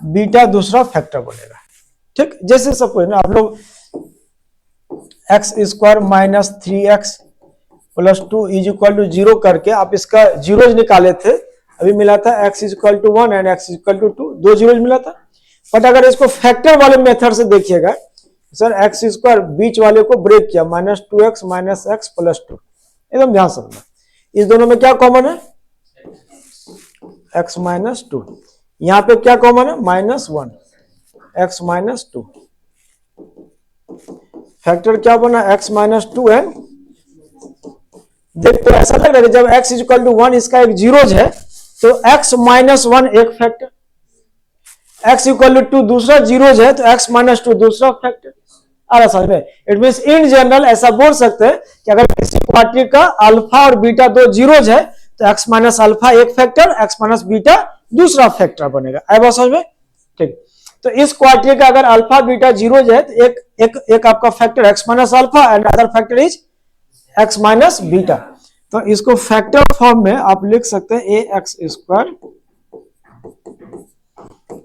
बीटा दूसरा फैक्टर बनेगा, ठीक। जैसे सपोज ना आप लोग X square minus 3x plus 2 is equal to zero करके आप इसका जीरोज निकाले थे, अभी मिला था x is equal to 1 and x is equal to 2, दो जीरोज मिला था। बट अगर इसको फैक्टर वाले मेथड से देखिएगा सर, एक्स स्क्वायर बीच वाले को ब्रेक किया, minus 2x minus x plus 2, एकदम ध्यान समझना। इस दोनों में क्या कॉमन है, x माइनस 2, यहां पे क्या कॉमन है, माइनस 1 x माइनस 2, फैक्टर क्या बना x माइनस 2 एंड देखते ऐसा लग रहा है जब x इक्वल टू 1 इसका एक जीरोज है तो x माइनस 1 एक फैक्टर, x इक्वल टू 2 दूसरा जीरोज है तो x माइनस 2 दूसरा फैक्टर। आ रहा समझ में? इट मींस इन जनरल ऐसा बोल सकते हैं कि अगर किसी क्वाड्रेटिक का अल्फा और बीटा दो जीरोज है तो x माइनस अल्फा एक फैक्टर, x माइनस बीटा दूसरा फैक्टर बनेगा। आया बात समझ में? ठीक। तो इस क्वाड्रेटिक का अगर अल्फा बीटा जीरोज है तो एक आपका factor x minus alpha and other factor is x minus beta. तो इसको फैक्टर फॉर्म में आप लिख सकते हैं A X square,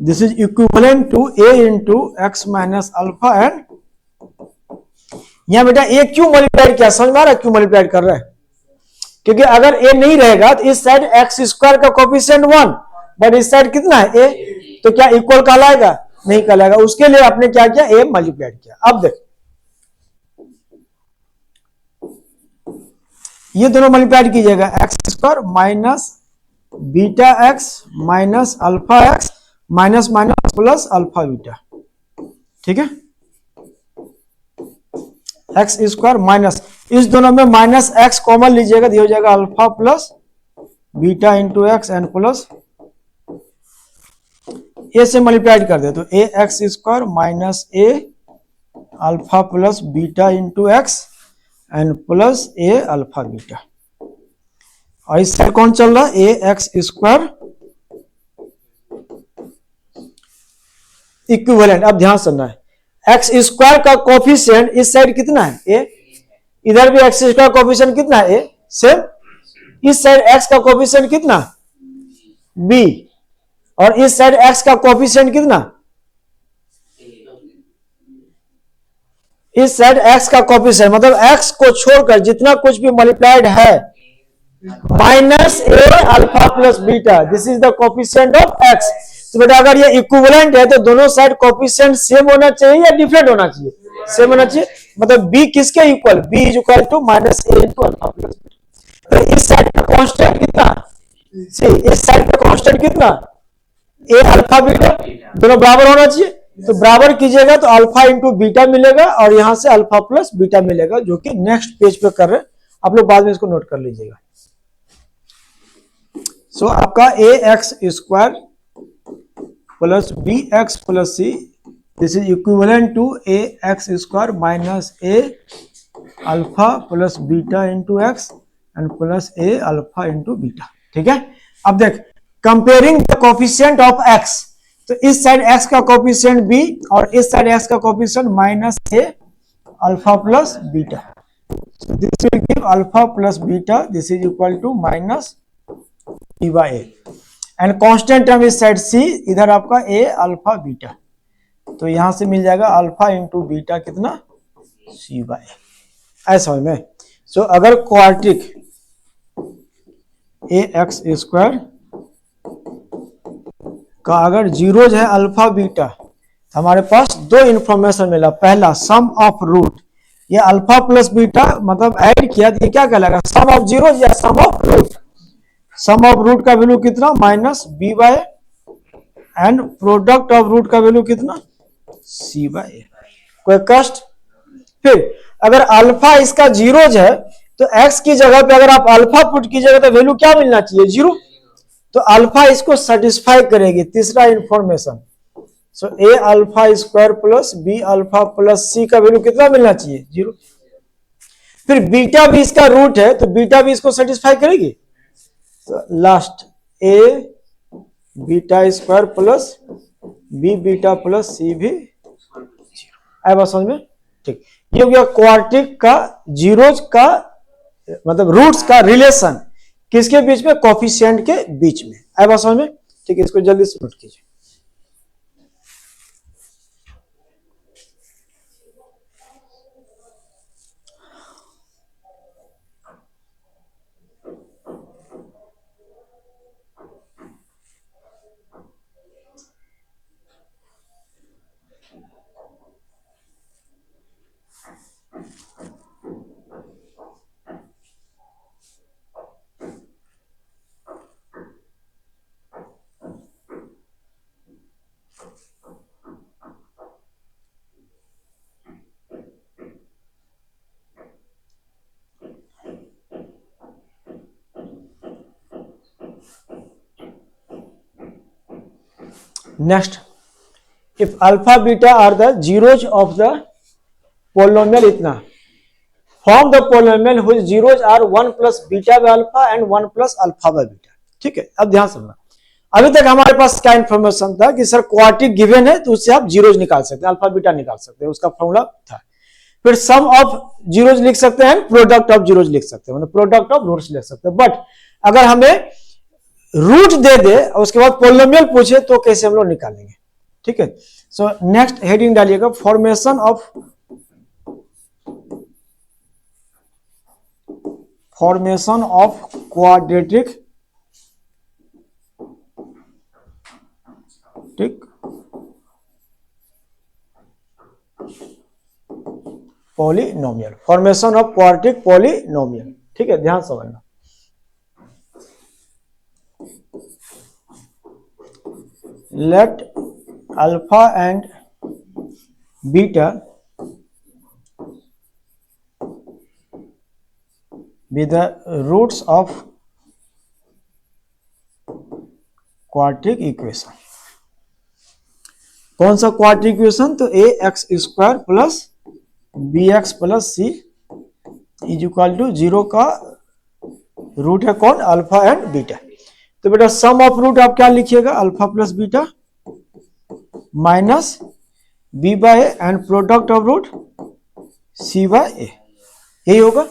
this is equivalent to a into X minus alpha and यहां बेटा a क्यों मल्टीप्लाई किया, समझ में आ रहा है क्यों मल्टीप्लाई कर रहा है? क्योंकि अगर a नहीं रहेगा तो इस साइड एक्स स्क्वायर का कोफिशिएंट 1 बट इस साइड कितना है a, तो क्या इक्वल कहलाएगा? नहीं कहलाएगा। उसके लिए आपने क्या किया, a मल्टीप्लाई किया। अब देख ये दोनों मल्टीप्लाई कीजिएगा, x square minus beta x minus alpha x minus minus plus alpha beta, ठीक है। एक्स स्क्वायर माइनस, इस दोनों में माइनस एक्स कॉमन लीजिएगा, दिया हो जाएगा alpha plus beta into X and plus A से मल्टीप्लाई कर दे तो A X square minus A alpha plus beta into X and plus A alpha beta. और इस साइड कौन चल रहा है, ए एक्स स्क्वायर इक्विवेलेंट। अब ध्यान सुनना है, एक्स स्क्वायर का कोफिशिएंट इस साइड कितना है ए, इधर भी एक्स स्क्वायर कोफिशिएंट कितना है ए, सेम। इस साइड एक्स का कोफिशिएंट कितना बी और इस साइड एक्स का कोफिशिएंट कितना, इस साइड x का कोफिशिएंट मतलब x को छोड़कर जितना कुछ भी मल्टीप्लाइड है minus A alpha plus beta, this is the coefficient of x। तो बेटा अगर ये इक्विवेलेंट है तो दोनों साइड कोफिशिएंट सेम होना चाहिए या डिफरेंट होना चाहिए, सेम होना चाहिए। मतलब b किसके equal, b is equal to minus A into alpha plus beta. तो इस साइड का कांस्टेंट कितना, इस साइड का कांस्टेंट कितना ए अल्फा बीटा, दोनों बराबर होना चाहिए। तो बराबर कीजिएगा तो अल्फा इंटू बीटा मिलेगा और यहां से अल्फा प्लस बीटा मिलेगा, जो कि नेक्स्ट पेज पे कर रहे हैं आप लोग, बाद में इसको नोट कर लीजिएगा। सो आपका A X square plus B x plus C, this is equivalent to A X square minus A alpha plus beta into X and plus A alpha into beta, ठीक है। अब देख comparing the coefficient of X, तो इस side x का coefficient b और इस side x का coefficient minus a alpha plus beta, this will give alpha plus beta, this is equal to minus b by a and constant term इस side c, इधर आपका a alpha beta, तो यहां से मिल जाएगा अल्फा इंटू बीटा कितना c bye a। ऐसा समझ में? सो अगर क्वाड्रेटिक ए एक्स स्क्वायर का अगर जीरोज है अल्फा बीटा, तो हमारे पास दो इंफॉर्मेशन मिला। पहला सम ऑफ रूट, ये अल्फा प्लस बीटा मतलब ऐड किया तो ये क्या कहलाएगा, सम ऑफ जीरोज या sum of root. Sum of root का वैल्यू कितना minus B by and product of root का वैल्यू कितना सी बाय ए। कोई कष्ट? फिर अगर अल्फा इसका जीरोज है तो एक्स की जगह पे अगर आप अल्फा पुट कीजिएगा तो वैल्यू क्या मिलना चाहिए, जीरो। तो अल्फा इसको सेटिस्फाई करेगी। तीसरा information so A alpha square plus B alpha plus C का वैल्यू कितना मिलना चाहिए? 0। फिर बीटा भी इसका रूट है, तो बीटा भी इसको सेटिस्फाई करेगी। तो last A beta square plus B beta plus C भी 0। आए बात समझ में? ठीक, ये हो गया क्वाड्रेटिक का जीरोज का मतलब रूट्स का रिलेशन किसके बीच में? कोफिशिएंट के बीच में। आए बात समझ में? ठीक है, इसको जल्दी से नोट कीजिए। Next, if alpha beta are the zeros of the polynomial इतना, form the polynomial whose zeros are 1 plus beta by alpha and 1 plus alpha by beta। ठीक है, अब ध्यान समझना। अभी तक हमारे पास क्या इंफॉर्मेशन था कि सर क्वाड्रेटिक गिवन है तो उससे आप जीरोज निकाल सकते हैं, अल्फा बीटा निकाल सकते हैं, उसका फॉर्मूला था। फिर सम ऑफ जीरोज लिख सकते हैं, प्रोडक्ट ऑफ जीरोज लिख सकते हैं, मतलब प्रोडक्ट ऑफ रूट्स लिख सकते हैं। बट अगर हमें रूट दे दे और उसके बाद पोलिनोमियल पूछे तो कैसे हम लोग निकालेंगे? ठीक है, सो नेक्स्ट हेडिंग डालिएगा formation of quadratic polynomial, formation of quadratic polynomial. ठीक है, ध्यान समझना। Let alpha and beta be the roots of quadratic equation। कौन सा क्वाड्रेटिक इक्वेशन? तो A X square plus B x plus C is equal to 0 का root है कौन? Alpha and beta. तो बेटा सम ऑफ रूट आप क्या लिखिएगा? Alpha plus beta minus B by A and product of root C by A, यही होगा।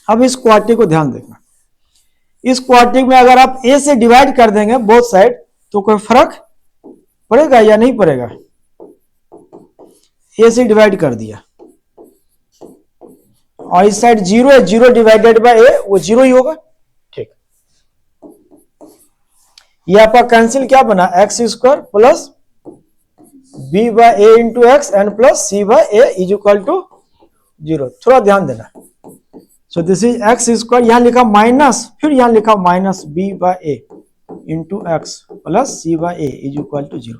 अब इस क्वाड्रेटिक को ध्यान देखना, इस क्वाड्रेटिक में अगर आप ए से डिवाइड कर देंगे बोथ साइड तो कोई फर्क पड़ेगा या नहीं पड़ेगा? ए से डिवाइड कर दिया और इस साइड 0 है, 0 डिवाइडेड बाय ए वो 0 ही होगा। ठीक, ये आपका कैंसिल क्या बना? X square plus B by A into X and plus C by A is equal to 0। थोड़ा ध्यान देना। So this is X square, यहां लिखा माइनस, फिर यहां लिखा minus B by A into x plus C by A is equal to 0।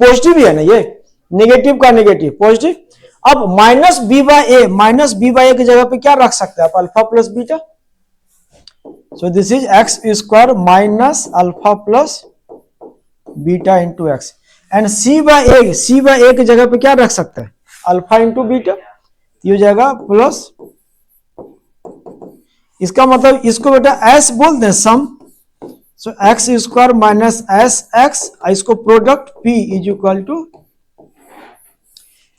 Positive ही है ना ये, नेगेटिव का नेगेटिव पॉजिटिव। अब माइनस बी बाय ए की जगह पे क्या रख सकते हैं आप? Alpha plus beta. So this is X square minus alpha plus beta into X and C by A की जगह पे क्या रख सकते हैं? अल्फा इंटू बीटा, ये हो जाएगा प्लस, इसका मतलब इसको बेटा एस बोल दें sum. So X square minus S X, इसको product P is equal to,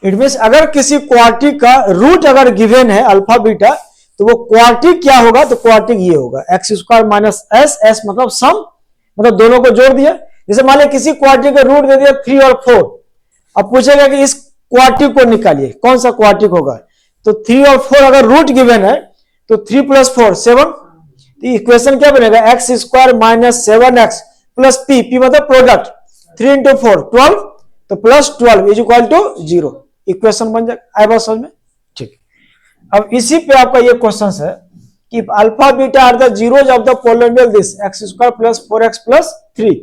it means अगर किसी क्वाड्रेटिक का रूट अगर गिवन है अल्फा बीटा तो वो क्वाड्रेटिक क्या होगा? तो क्वाड्रेटिक ये होगा x square minus S, S मतलब सम, मतलब दोनों को जोड़ दिया। जैसे मान लिया किसी क्वाड्रेटिक का रूट दे दिया 3 और 4, अब पूछेगा कि इस क्वाड्रेटिक को निकालिए, कौन सा क्वाड्रेटिक होगा? तो 3 और 4 अगर रूट गिवन है तो 3 प्लस 4 7, तो इक्वेशन क्या बनेगा? X square minus 7x plus P, P मतलब प्रोडक्ट, 3 इंटू 4 12, तो plus 12 is equal to 0, equation बन जाएगा। आए बात समझ में? ठीक, अब इसी पे आपका ये क्वेश्चन है कि alpha beta are the zeros of the polynomial this X square plus 4x plus 3।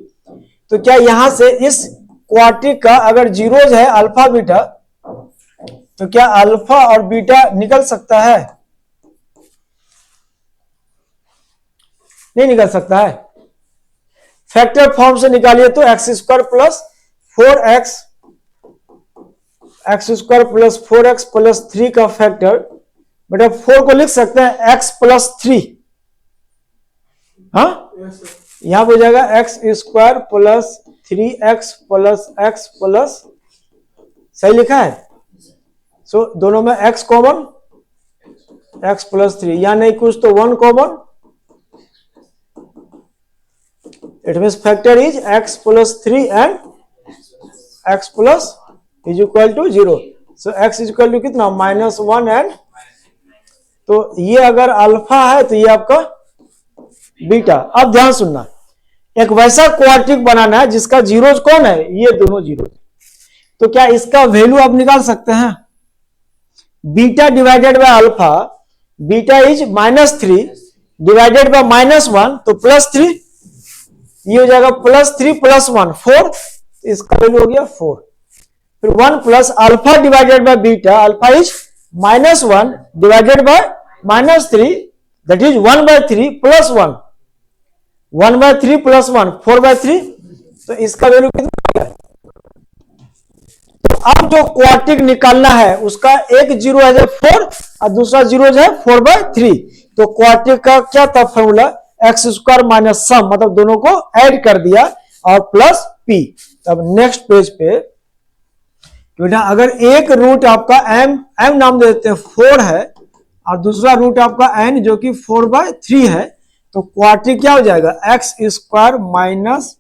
तो क्या यहां से इस क्वाड्रेटिक का अगर जीरोज है अल्फा बीटा तो क्या अल्फा और बीटा निकल सकता है? नहीं निकल सकता है। फैक्टर फॉर्म से निकालिए तो x square plus 4x x square plus 4x plus 3 का फैक्टर, बेटा 4 को लिख सकते हैं x प्लस 3, हाँ यहां पर हो जाएगा X square plus 3x plus x plus, सही लिखा है। सो दोनों में x कॉमन, x प्लस 3, या नहीं कुछ तो 1 common, it means factor is x plus 3 and x plus is equal to 0। So x is equal to कितना, -1 एंड, तो ये अगर अल्फा है तो ये आपका बीटा। अब ध्यान सुनना, एक वैसा क्वाड्रेटिक बनाना है जिसका जीरोज कौन है, ये दोनों जीरो। तो क्या इसका वैल्यू आप निकाल सकते हैं, beta divided by alpha, beta is -3 divided by -1 तो +3, ये हो जाएगा +3 + 1 4, इसका वैल्यू हो गया 4। फिर 1 plus alpha divided by beta, alpha is -1 divided by -3 that is 1/3 plus 1, 1/3 plus 1 4/3, तो इसका वैल्यू कितना है। तो अब जो क्वाड्रेटिक निकालना है उसका एक जीरो है 4 और दूसरा जीरो है 4/3, तो क्वाड्रेटिक का क्या था फॉर्मूला, एक्स स्क्वायर माइनस सम, मतलब दोनों को ऐड कर दिया और प्लस p। तब नेक्स्ट पेज पे बेटा अगर एक रूट आपका m नाम दे देते हैं 4 है और दूसरा रूट आपका n जो कि 4/3 है, तो क्वाड्रेटिक क्या हो जाएगा, X square minus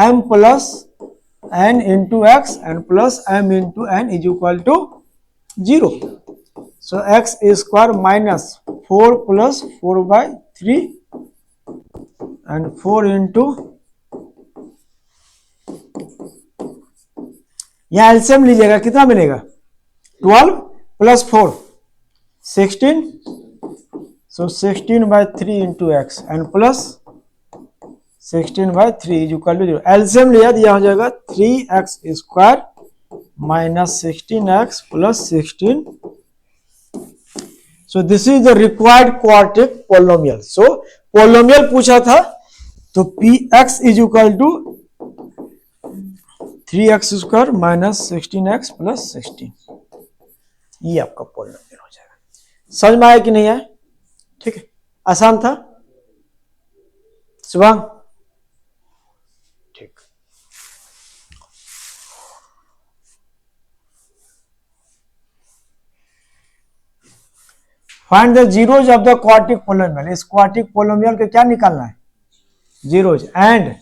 m plus n into X and plus m into n is equal to 0। So X square minus 4 plus 4/3 and 4 into, यहां एलसीएम लीजिएगा कितना मिलेगा, 12 plus 4 16, so 16/3 into X and plus 16/3 is equal to 0। LCM लिया तो यह हो जाएगा 3x square minus 16x plus 16। So this is the required quadratic polynomial. So polynomial पूछा था तो px is equal to 3x square minus 16x plus 16, ये आपका पोलिनोमियल हो जाएगा। समझ में आया कि नहीं आया, ठीक है, आसान था शिवांग, ठीक। Find the zeros of the quadratic polynomial, इस क्वाड्रेटिक पोलिनोमियल के क्या निकालना है, zeros, and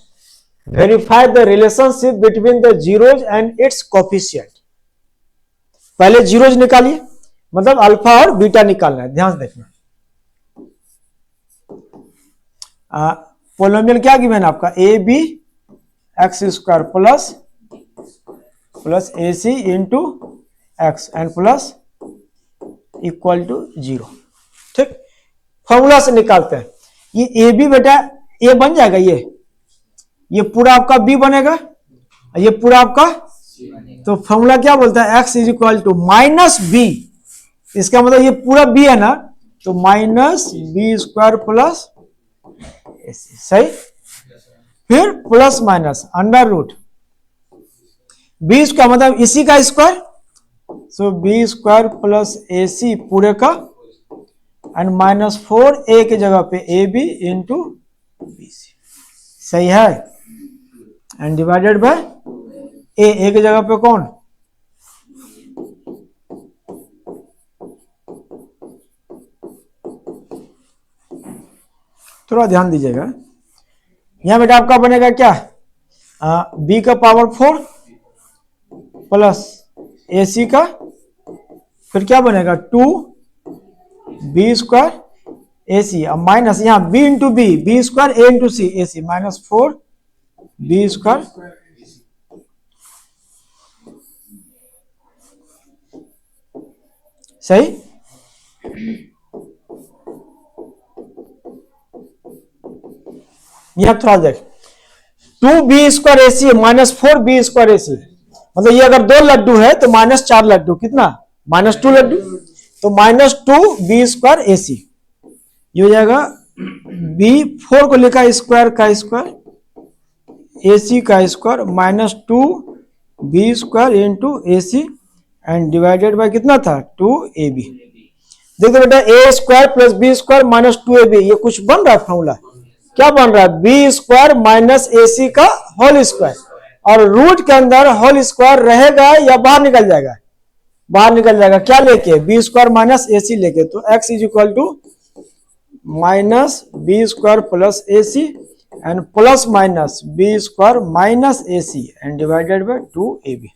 verify the relationship between the zeros and it's coefficient. पहले जीरोज निकालिए, मतलब अल्फा और बीटा निकालना है, ध्यान देखना। पोलिनोमियल क्या गिवन आपका, A B X square plus A C into X and plus equal to 0, ठीक। फॉर्मूला से निकालते हैं, ये ए बी बेटा ए बन जाएगा, ये पूरा आपका बी बनेगा, ये पूरा आपका, तो फॉर्मूला क्या बोलता है, X is equal to minus B, इसका मतलब ये पूरा बी है ना, तो माइनस बी स्क्वायर प्लस, सही, फिर plus minus under root B का मतलब इसी का square, so B square plus ए सी पूरे का एंड -4 ए की जगह पे A B into B C, सही है, एंड डिवाइडेड बाय ए की जगह पे कौन, थोड़ा ध्यान दीजिएगा, यहां बेटा आपका बनेगा क्या, बी का पावर 4 प्लस ए सी का, फिर क्या बनेगा 2 बी स्क्वायर ए सी, अब माइनस यहां बी इंटू बी स्क्वायर ए इंटू सी ए सी -4 बी स्क्वायर, सही, यहां थोड़ा देख 2 B square A C -4 B square A सी, मतलब ये अगर 2 लड्डू है तो -4 लड्डू, कितना -2 लड्डू, तो -2 बी स्क्वायर ए सी, ये हो जाएगा बी 4 को लिखा स्क्वायर का स्क्वायर ए सी का square -2 B square into A C and divided by कितना था 2ab। देखो बेटा A square plus B square minus 2ab, ये कुछ बन रहा है फॉर्मूला, क्या बन रहा है बी स्क्वायर माइनस ए सी का होल स्क्वायर, और रूट के अंदर होल स्क्वायर रहेगा या बाहर निकल जाएगा, बाहर निकल जाएगा, क्या लेके बी स्क्वायर माइनस ए सी लेके, तो x is equal to minus B square plus A C and plus minus B square minus A C and divided by 2ab।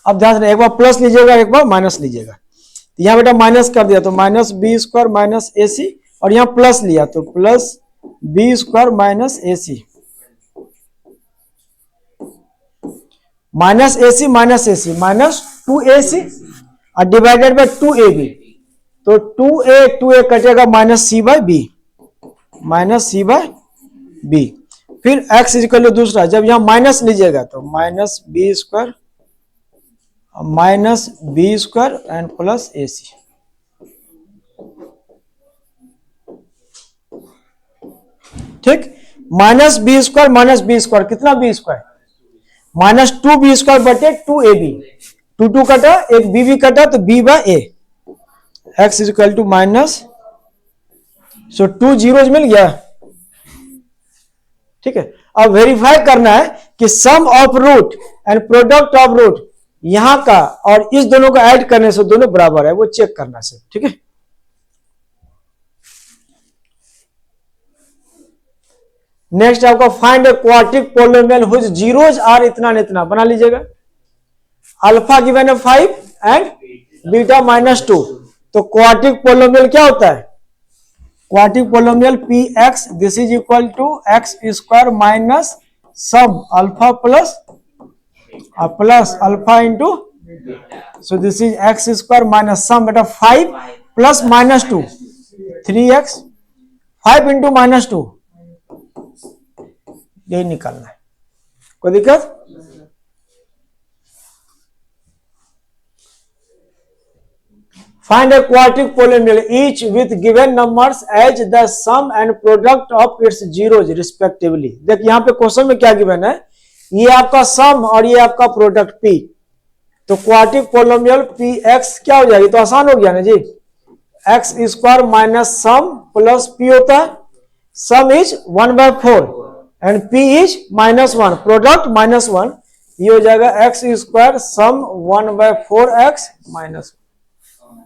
अब ध्यान से एक बार प्लस लीजिएगा एक बार माइनस लीजिएगा, तो यहां बेटा माइनस कर दिया तो माइनस बी स्क्वायर माइनस ए सी, और यहां प्लस लिया तो प्लस बी स्क्वायर माइनस ए सी, माइनस ए सी माइनस 2ac और डिवाइडेड बाय 2ab, तो 2a कटेगा माइनस सी बाय बी। फिर x इक्वल टू दूसरा, जब यहां माइनस लीजिएगा तो minus B square and plus A C. ठीक, माइनस बी स्क्वायर कितना B square minus 2b square बटे 2ab, 2 कटा एक b भी कटा तो b by a, x is equal to minus, so 2 zeros मिल गया। ठीक है, अब वेरीफाई करना है कि sum of root and product of root यहां का और इस दोनों को ऐड करने से दोनों बराबर है, वो चेक करना है। ठीक है, नेक्स्ट आपका find a quadratic polynomial whose zeros are इतना न इतना, बना लीजिएगा। अल्फा गिवन है 5 एंड बीटा -2, तो क्वाड्रेटिक पोलिनोमियल क्या होता है, quadratic polynomial px this is equal to X square minus sum alpha plus alpha into, so this is X square minus sum बेटा 5 प्लस -2 3x, 5 इंटू -2, यही निकालना है, कोई दिक्कत। Find a quadratic polynomial each with given numbers as the sum and product of its zeros respectively। देख यहां पे question में क्या गिवन है, ये आपका सम और ये आपका प्रोडक्ट p, तो क्वाड्रेटिक पोलिनोमियल px क्या हो जाएगी, तो आसान हो गया ना जी, X square minus sum plus p होता है, sum is 1/4 and p is -1, product -1, ये हो जाएगा एक्स स्क्वायर सम 1/4x माइनस,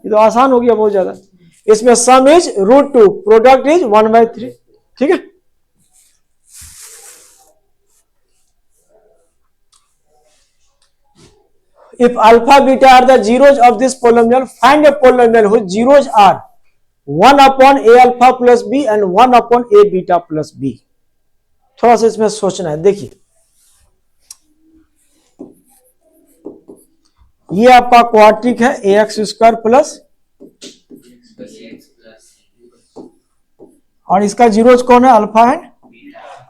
ये तो आसान हो गया बहुत ज्यादा। इसमें सम इज √2, प्रोडक्ट इज 1/3। ठीक है, if alpha beta are the zeros of this polynomial find a polynomial whose zeros are 1/a alpha plus b and 1/a beta plus b। थोड़ा सा इसमें सोचना है, देखिए ये आपका क्वाड्रेटिक है ax स्क्वायर प्लस, और इसका जीरोज कौन है, अल्फा है।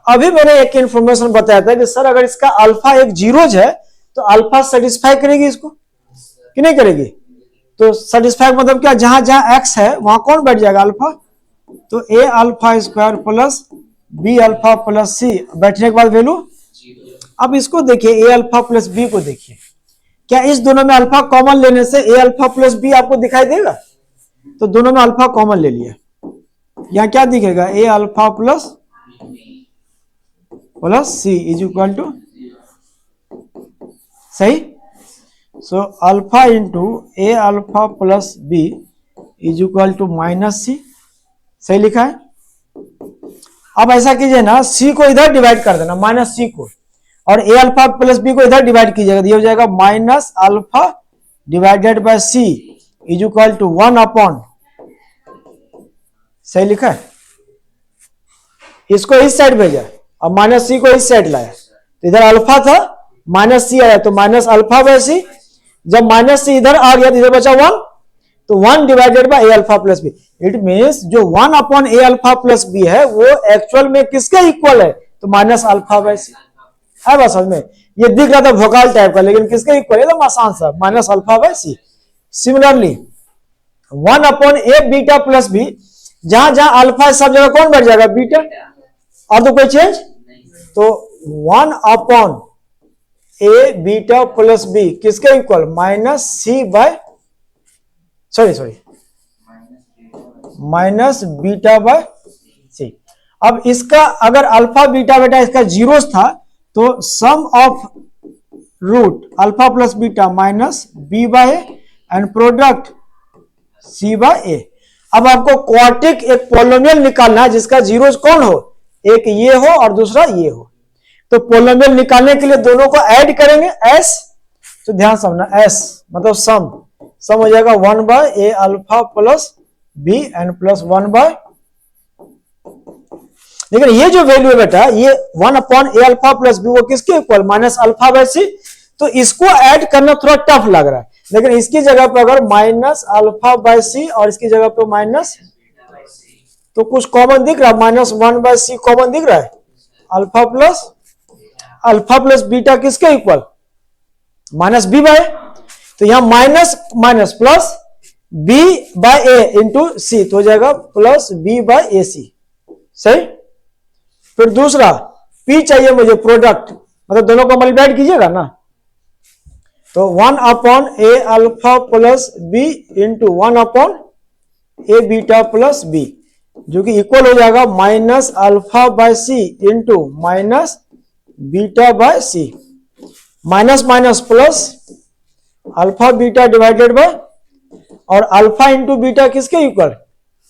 अभी मैंने एक इंफॉर्मेशन बताया था कि सर अगर इसका अल्फा एक जीरोज है तो अल्फा सेटिस्फाई करेगी इसको कि नहीं करेगी, तो सेटिस्फाई मतलब क्या, जहां जहां x है वहां कौन बैठ जाएगा, अल्फा, तो a alpha square plus b alpha plus c बैठने के बाद वैल्यू। अब इसको देखिए a अल्फा प्लस b को देखिए, क्या इस दोनों में अल्फा कॉमन लेने से a अल्फा प्लस b आपको दिखाई देगा, तो दोनों में अल्फा कॉमन ले लिया, यहां क्या दिखेगा a alpha plus c is equal to, सही, so alpha into a alpha plus b is equal to -c, सही लिखा है। अब ऐसा कीजिए ना, c को इधर डिवाइड कर देना -c को, और a अल्फा प्लस b को इधर डिवाइड कीजिएगा, ये हो जाएगा minus alpha divided by c is equal to 1/, सही लिखा है। इसको इस साइड भेजा और -c को इस साइड लाया, तो इधर अल्फा था -c आया तो माइनस अल्फा बाय c, जब -c इधर आ गया तो इधर बचा 1, तो 1 divided by a alpha plus b। It means जो 1/a अल्फा प्लस b है वो एक्चुअल में किसके इक्वल है, तो माइनस अल्फा बाय c है। बस समझ में, ये दिख रहा था वोकाल टाइप का, लेकिन किसके इक्वल है, एकदम आसान सा, minus alpha bye c। Similarly 1/a beta plus b, जहां जहां अल्फा है सब जगह कौन बैठ जाएगा, बीटा, और तो कोई चेंज, तो 1/a a beta plus b किसके equal, minus C by sorry minus beta by c. अब इसका अगर अल्फा बीटा बेटा इसका जीरोस था तो sum of root alpha plus beta minus B by A and product c by a. अब आपको क्वार्टिक एक पोलोमियल निकालना है जिसका जीरोस कौन हो, एक ये हो और दूसरा ये हो। तो पोलोमियल निकालने के लिए दोनों को ऐड करेंगे एस, तो ध्यान समझना एस मतलब सम हो जाएगा 1 by A alpha plus B and plus 1 by, लेकिन ये जो वैल्यू है बेटा ये 1 अपॉन ए अल्फा प्लस बी वो किसके equal, minus alpha by C. तो इसको ऐड करना थोड़ा टफ लग रहा है, लेकिन इसकी जगह पे अगर माइनस अल्फा बाय सी और इसकी जगह पे माइनस, तो कुछ कॉमन दिख रहा है, माइनस 1 बाय सी कॉमन दिख रहा है। अल्फा प्लस बीटा किसके इक्वल, माइनस बी बाय, तो यहां minus minus plus B by A into c तो हो जाएगा plus B by a c, सही। फिर दूसरा पी चाहिए मुझे प्रोडक्ट, मतलब दोनों को मल्टीप्लाई कीजिएगा ना, तो 1 upon A alpha plus b into 1 upon a beta plus b जो कि इक्वल हो जाएगा minus alpha by c into minus beta by c, minus minus plus alpha beta divided by, और अल्फा इंटू बीटा किसके equal,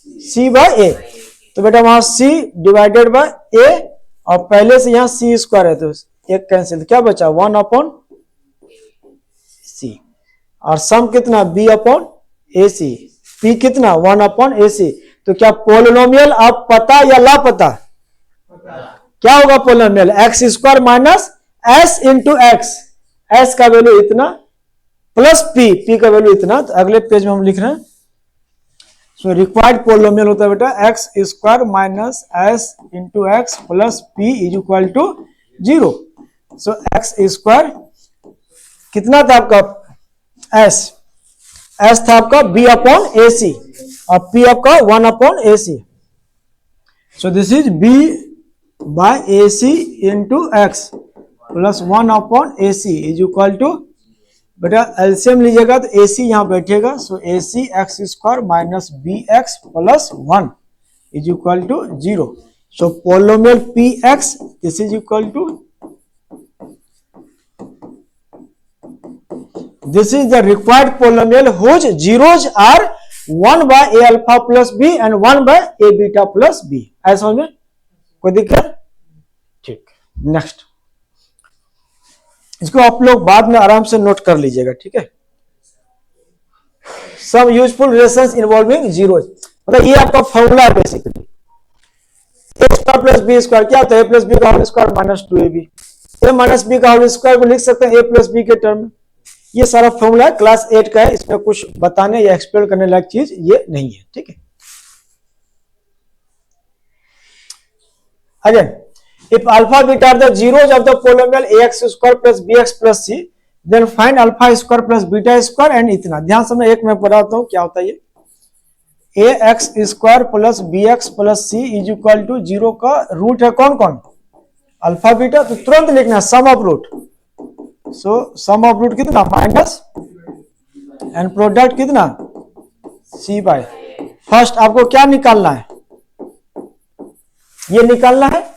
c by a. तो बेटा वहां C divided by ए और पहले से यहां सी स्क्वायर है तो एक कैंसिल, क्या बचा 1 अपॉन सी, और सम कितना B upon a C, P कितना 1 अपॉन ए सी। तो क्या पोलिनोमियल आप पता या लापता, क्या होगा polynomial, x square minus S into x, S का वैल्यू इतना प्लस पी, पी का वैल्यू इतना। तो अगले पेज में हम लिख रहे हैं सो रिक्वायर्ड पोलिनोमियल होता है बेटा X square minus S into x plus P is equal to 0। So X square कितना था आपका, एस था आपका बी अपॉन ए सी और पी आपका 1 upon a c. So this is b by a C into x plus 1 upon a c is equal to, बेटा LCM लीजिएगा तो ए सी यहां बैठेगा, so a c x square minus b x plus 1 is equal to 0। So polynomial p x this is equal to, this is the required polynomial whose zeros are 1 by a alpha plus b and 1 by a beta plus b। ऐसा समझ में कोई दिक्कत, ठीक। Next इसको आप लोग बाद में आराम से नोट कर लीजिएगा, ठीक है। Some useful relations involving zeros, मतलब ये आपका फॉर्मूला है basically, A square plus B square क्या होता है, ए प्लस बी का whole square minus 2ab, A minus B का होल स्क्वायर को लिख सकते हैं ए प्लस बी के टर्म में। ये सारा फॉर्मूला क्लास 8 का है, इसमें कुछ बताने या एक्सप्लेन करने लायक चीज ये नहीं है, ठीक है। Again if alpha beta are the zeros of the polynomial ax square plus bx plus c then find alpha square plus beta square and इतना। ध्यान समझना, एक मैं पढ़ाता हूं क्या होता है ये, ax square plus bx plus c is equal to 0 का रूट है कौन कौन, अल्फा बीटा, तो तुरंत लिखना sum of root, so sum of root कितना माइनस एंड प्रोडक्ट कितना सी बाय। फर्स्ट आपको क्या निकालना है, ये निकालना है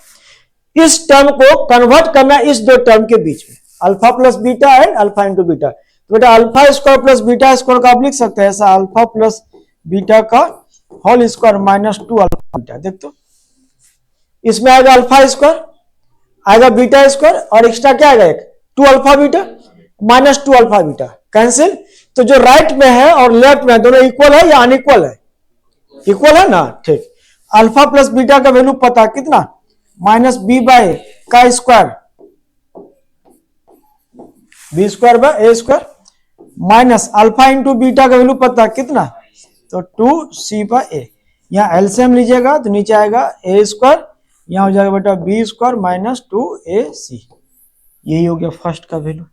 इस टर्म को कन्वर्ट करना है इस दो टर्म के बीच में, alpha plus beta and alpha into beta. तो बेटा alpha square plus beta square का आप लिख सकते हैं ऐसा, अल्फा प्लस बीटा का whole square minus 2 alpha beta. देख तो इसमें आएगा अल्फा स्क्वायर, आएगा बीटा स्क्वायर और एक्स्ट्रा क्या आएगा एक 2 alpha beta minus 2 alpha beta cancel. तो जो राइट में है और लेफ्ट में दोनों इक्वल है या अनइक्वल है, इक्वल है ना, ठीक। अल्फा प्लस बीटा का वैल्यू पता कितना, माइनस बी बाय का square, B square by A square minus alpha into beta का वैल्यू पता कितना, तो 2c बाय ए। यहां एलसीएम लीजिएगा तो नीचे आएगा ए स्क्वायर, यहां हो जाएगा बेटा बी स्क्वायर माइनस 2ac, यही हो गया फर्स्ट का वैल्यू।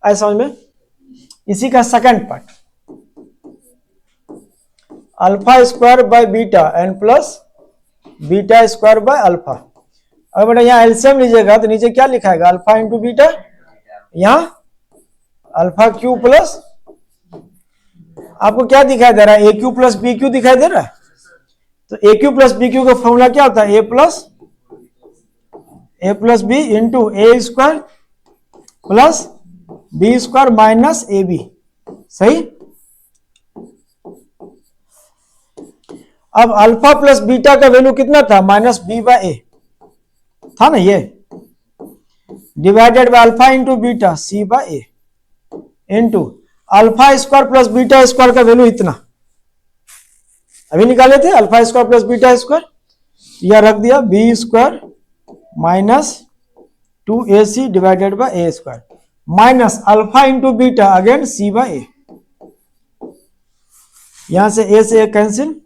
ऐसा समझ में। इसी का second part, alpha square by beta and plus beta square by alpha. अब बेटा यहाँ एलसीएम लीजिएगा तो नीचे क्या लिखाएगा, अल्फा इंटू बीटा यहां अल्फा क्यू प्लस, आपको क्या दिखाई दे रहा है, a cube plus b cube दिखाई दे रहा है। तो a cube plus b cube का फॉर्मूला क्या होता है, ए plus b into a square plus B square minus a B. सही। अब अल्फा प्लस बीटा का वैल्यू कितना था, माइनस बी बाय ए था ना, ये divided by alpha into beta c by A into alpha square plus beta square का value इतना अभी निकाले थे, alpha square plus beta square, यह रख दिया b square minus 2ac divided by A square minus alpha into beta again c by a, यहां से ए से ए कैंसिल,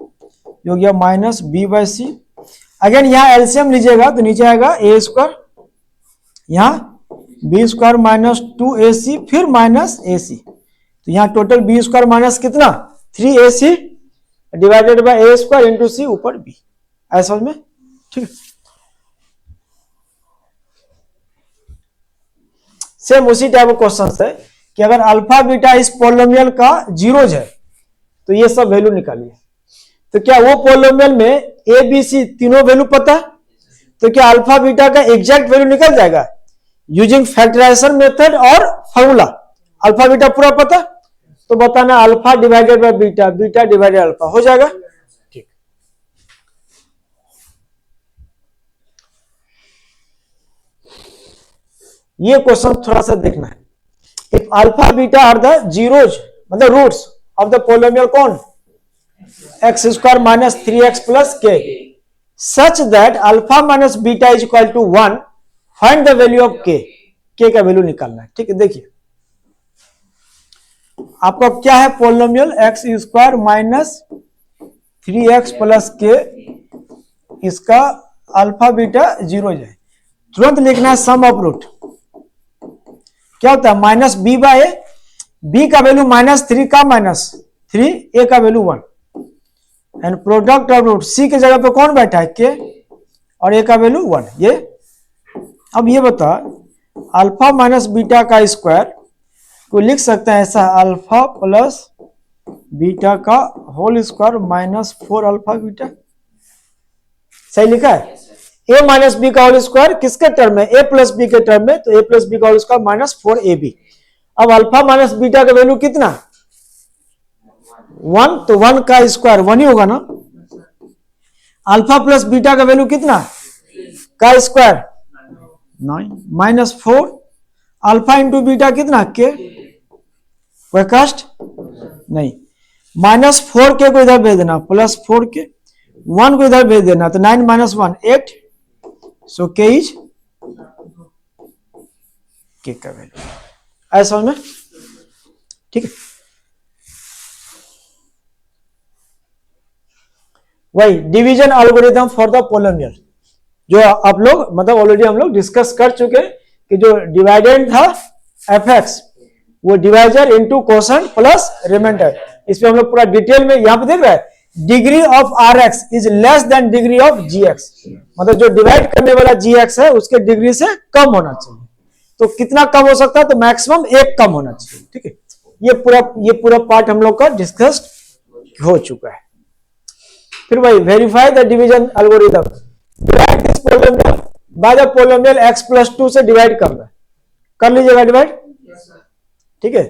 जो गया माइनस बी बाय सी। अगेन यहां एलसीएम लीजिएगा तो नीचे आएगा ए स्क्वायर, यहां बी स्क्वायर माइनस 2ac फिर माइनस ए सी, तो यहां टोटल बी स्क्वायर माइनस कितना 3ac divided by A square into c ऊपर बी। ऐसा समझ में, ठीक है। सेम उसी टाइप का क्वेश्चन है कि अगर अल्फा बीटा इस पोलिनोमियल का जीरोज है तो ये सब वैल्यू निकालिए। तो क्या वो पोलिनोमियल में ए बी सी तीनों वैल्यू पता है, तो क्या अल्फा बीटा का एग्जैक्ट वैल्यू निकल जाएगा यूजिंग फैक्टराइजेशन मेथड और फॉर्मूला। अल्फा बीटा पूरा पता, तो बताना alpha divided by beta, beta divided alpha हो जाएगा। ठीक, ये क्वेश्चन थोड़ा सा देखना है। If alpha beta are the zeros मतलब रूट्स ऑफ द पोलिनोमियल कौन, x square minus 3x plus k, such that alpha minus beta is equal to 1, find the value of के का वैल्यू निकालना है। ठीक है, देखिए आपका क्या है polynomial x square minus 3x plus के, इसका अल्फा बीटा जीरोज है। तुरंत लिखना है सम ऑफ रूट, क्या होता है minus B by A, B का वैल्यू माइनस 3 का माइनस 3, ए का value 1 and product of root, C के जगह पे कौन बैठा है के और ए का वैल्यू 1। ये अब ये बता अल्फा माइनस बीटा का स्क्वायर को लिख सकते हैं ऐसा, अल्फा प्लस बीटा का whole square minus 4 alpha beta. सही लिखा है, ए माइनस बी का होल स्क्वायर किसके टर्म में, ए प्लस बी के टर्म में, तो ए प्लस बी का होल स्क्वायर माइनस 4ab। अब अल्फा माइनस बीटा का वैल्यू कितना 1, तो 1 का स्क्वायर 1 ही होगा ना। अल्फा प्लस बीटा का वैल्यू कितना का square 9 minus 4, alpha into beta कितना के, कोई कष्ट नहीं, माइनस 4 के को इधर भेज देना, प्लस 4 के, 1 को इधर भेज देना, तो 9 माइनस 1 8, सो के इज के का वैल्यू। ऐसा समझ में, ठीक है। वही division algorithm for the polynomial जो आप लोग मतलब ऑलरेडी हम लोग डिस्कस कर चुके कि जो डिवाइडेंड था fx वो divisor into quotient plus remainder, इसमें हम लोग पूरा डिटेल में यहां पे देख रहे हैं degree of rx is less than degree of gx, मतलब जो डिवाइड करने वाला gx है उसके डिग्री से कम होना चाहिए। तो कितना कम हो सकता है, तो मैक्सिमम 1 कम होना चाहिए। ठीक है, ये पूरा पार्ट हम लोग का डिस्कस हो चुका है। फिर वही verify the division algorithm, divide this polynomial by the polynomial x plus 2 से डिवाइड करना है, कर लीजिएगा डिवाइड। ठीक है,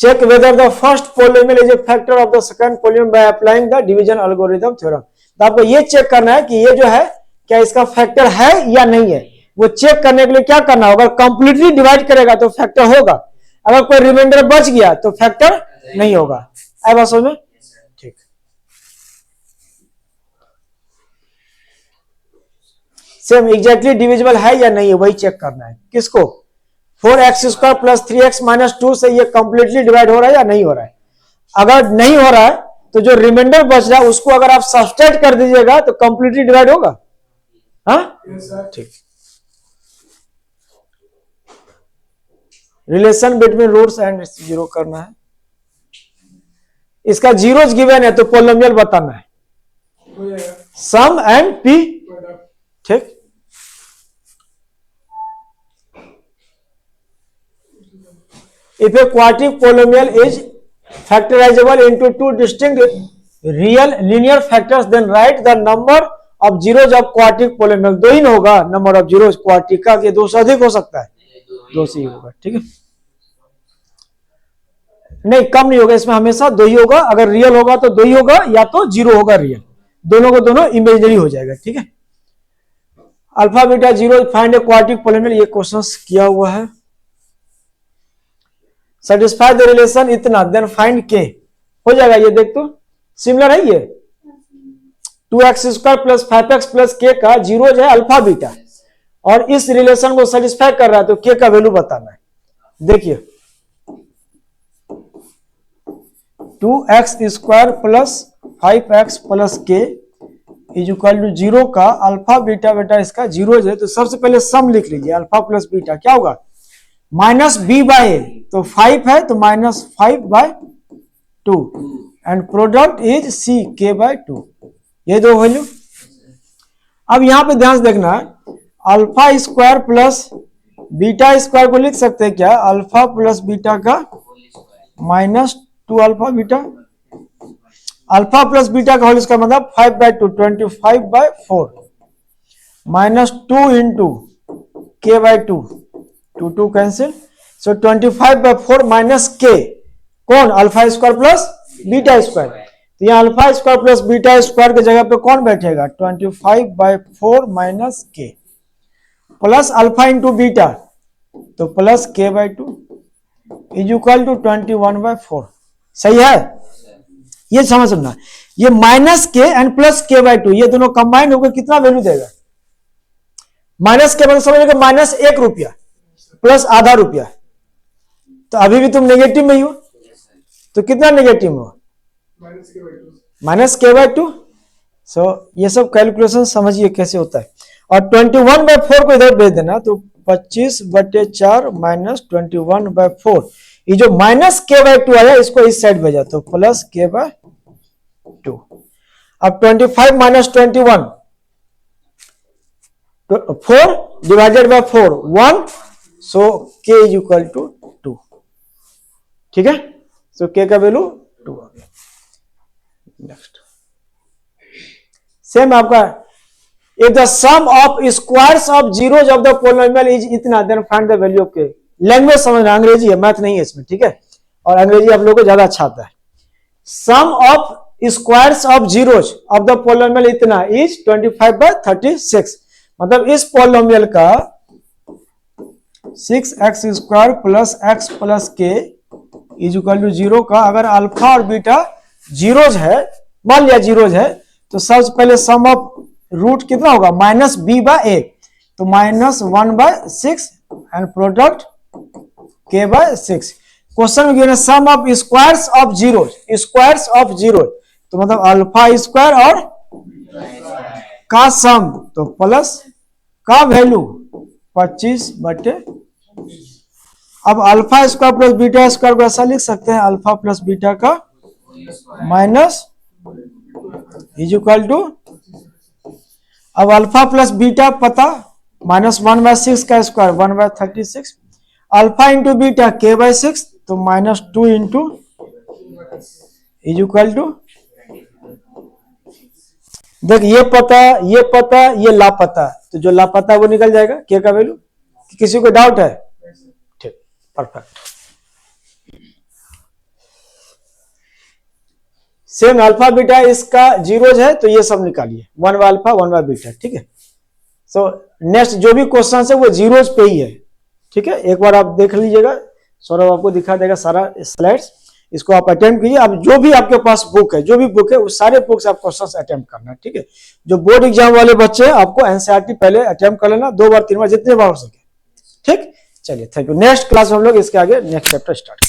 check whether the first polynomial is a factor of the second polynomial by applying the division algorithm theorem। तो आपको ये चेक करना है कि ये जो है क्या इसका फैक्टर है या नहीं है। वो चेक करने के लिए क्या करना होगा, कंप्लीटली डिवाइड करेगा तो फैक्टर होगा, अगर कोई रिमाइंडर बच गया तो फैक्टर नहीं होगा। आई बात समझ में, ठीक। सेम एग्जैक्टली डिविजिबल है या नहीं है वही चेक करना है। किसको, 4x square plus 3x minus 2 से ये कंप्लीटली डिवाइड हो रहा है या नहीं हो रहा है। अगर नहीं हो रहा है तो जो रिमाइंडर बच रहा है उसको अगर आप सब्सट्रैक्ट कर दीजिएगा तो कंप्लीटली डिवाइड होगा। हाँ ठीक, relation between roots and zero करना है। इसका जीरोज गिवन है तो पोलिनोमियल बताना है, सम एंड पी। ठीक, if a quadratic polynomial is factorisable into two distinct real linear factors then write the number of zeros of quadratic polynomial. दो ही होगा नंबर ऑफ जीरोज क्वाड्रेटिक का, कि दो से अधिक हो सकता है? दो से ही होगा, ठीक है। नहीं, कम नहीं होगा, इसमें हमेशा दो ही होगा। अगर रियल होगा तो दो ही होगा, या तो जीरो होगा रियल, दोनों को दोनों इमेजिनरी हो जाएगा, ठीक है। Alpha beta zero find a quadratic polynomial, ये क्वेश्चन किया हुआ है। सेटिस्फाई द रिलेशन इतना देन फाइंड के, हो जाएगा ये, देख तो सिमिलर है ये। 2x² प्लस 5x प्लस के का जीरोज है अल्फा बीटा, और इस रिलेशन को सेटिस्फाई कर रहा है, तो के का वैल्यू बताना है। देखिए 2x² plus 5x plus k is equal to zero का अल्फा बीटा बेटा इसका जीरोज है, तो सबसे पहले सम लिख लीजिए। अल्फा प्लस बीटा क्या होगा? माइनस बी बाय ए, तो 5 है तो माइनस 5/2 एंड प्रोडक्ट इज सी के बाय 2, ये दो वैल्यू। अब यहां पे ध्यान से देखना, alpha square plus beta square को लिख सकते हैं क्या? अल्फा प्लस बीटा का -2 alpha beta, alpha plus beta का होल स्क्वायर मतलब 5/2, 25/4 -2 इंटू के बाय 2, 2 कैंसिल, सो 25/4 माइनस के, कौन? Alpha square plus beta square. तो यहाँ alpha square plus beta square की जगह पे कौन बैठेगा? 25/4 माइनस के, प्लस अल्फा इंटू बीटा, तो प्लस के बाय 2 इज इक्वल टू 21/4। सही है? ये समझना, ये माइनस के एंड प्लस के बाय 2 ये दोनों कंबाइंड होकर कितना वैल्यू देगा? माइनस के मतलब समझ माइनस 1 रुपया प्लस आधा रुपया, तो अभी भी तुम नेगेटिव में ही हो, तो कितना नेगेटिव हो? माइनस के बाय 2। सो ये सब कैलकुलेशन समझिए कैसे होता है। और 21/4 को इधर भेज देना, तो 25/4 माइनस 21/4, ये जो माइनस के बाय 2 आया इसको इस साइड भेजा, तो प्लस के बाय 2। अब 25 माइनस 21, 4 डिवाइडेड बाय 4 1, सो के इज इक्वल टू 2, ठीक है। सो के का वैल्यू 2 आ गया। नेक्स्ट सेम आपका, if the sum of squares of zeros of the polynomial is इतना then find the value of k. Language समझना, अंग्रेजी है, मैथ नहीं है इसमें, ठीक है। और अंग्रेजी आप लोगों को ज्यादा अच्छा आता है। Sum of squares of zeros of the polynomial इतना इज 25/36, मतलब इस पोलिनोमियल का 6x² plus x plus k is equal to 0 का अगर अल्फा और बीटा जीरोज है, मान लिया जीरोज है, तो सबसे पहले सम ऑफ रूट कितना होगा? -b/a, तो -1/6 एंड प्रोडक्ट k/6। क्वेश्चन में given sum of squares of zeros, squares of zeros, तो मतलब अल्फा स्क्वायर और का सम, तो प्लस का वैल्यू 25/। अब alpha square plus beta square को ऐसा लिख सकते हैं, अल्फा प्लस बीटा का माइनस इज इक्वल टू, अब अल्फा प्लस बीटा पता, -1/6 का square 1/36, alpha into beta k/6, तो -2 इंटू इज इक्वल टू, देख ये पता, ये पता, ये लापता, तो जो लापता वो निकल जाएगा के का वैल्यू। किसी को डाउट है? ठीक, परफेक्ट। सेम अल्फा बीटा इसका जीरोज है, तो ये सब निकालिए, 1/अल्फा 1/बीटा, ठीक है। सो नेक्स्ट जो भी क्वेश्चन है वो जीरोज पे ही है, ठीक है। एक बार आप देख लीजिएगा, सौरभ आपको दिखा देगा सारा स्लाइड्स, इसको आप अटेम्प्ट कीजिए। अब जो भी आपके पास बुक है, जो भी बुक है उस सारे बुक से आप क्वेश्चन अटेम्प्ट करना है, ठीक है। जो बोर्ड एग्जाम वाले बच्चे हैं आपको एनसीईआरटी पहले अटेम्प्ट कर लेना, 2 बार 3 बार जितने बार हो सके, ठीक। चलिए, थैंक यू। नेक्स्ट क्लास में हम लोग इसके आगे नेक्स्ट चैप्टर स्टार्ट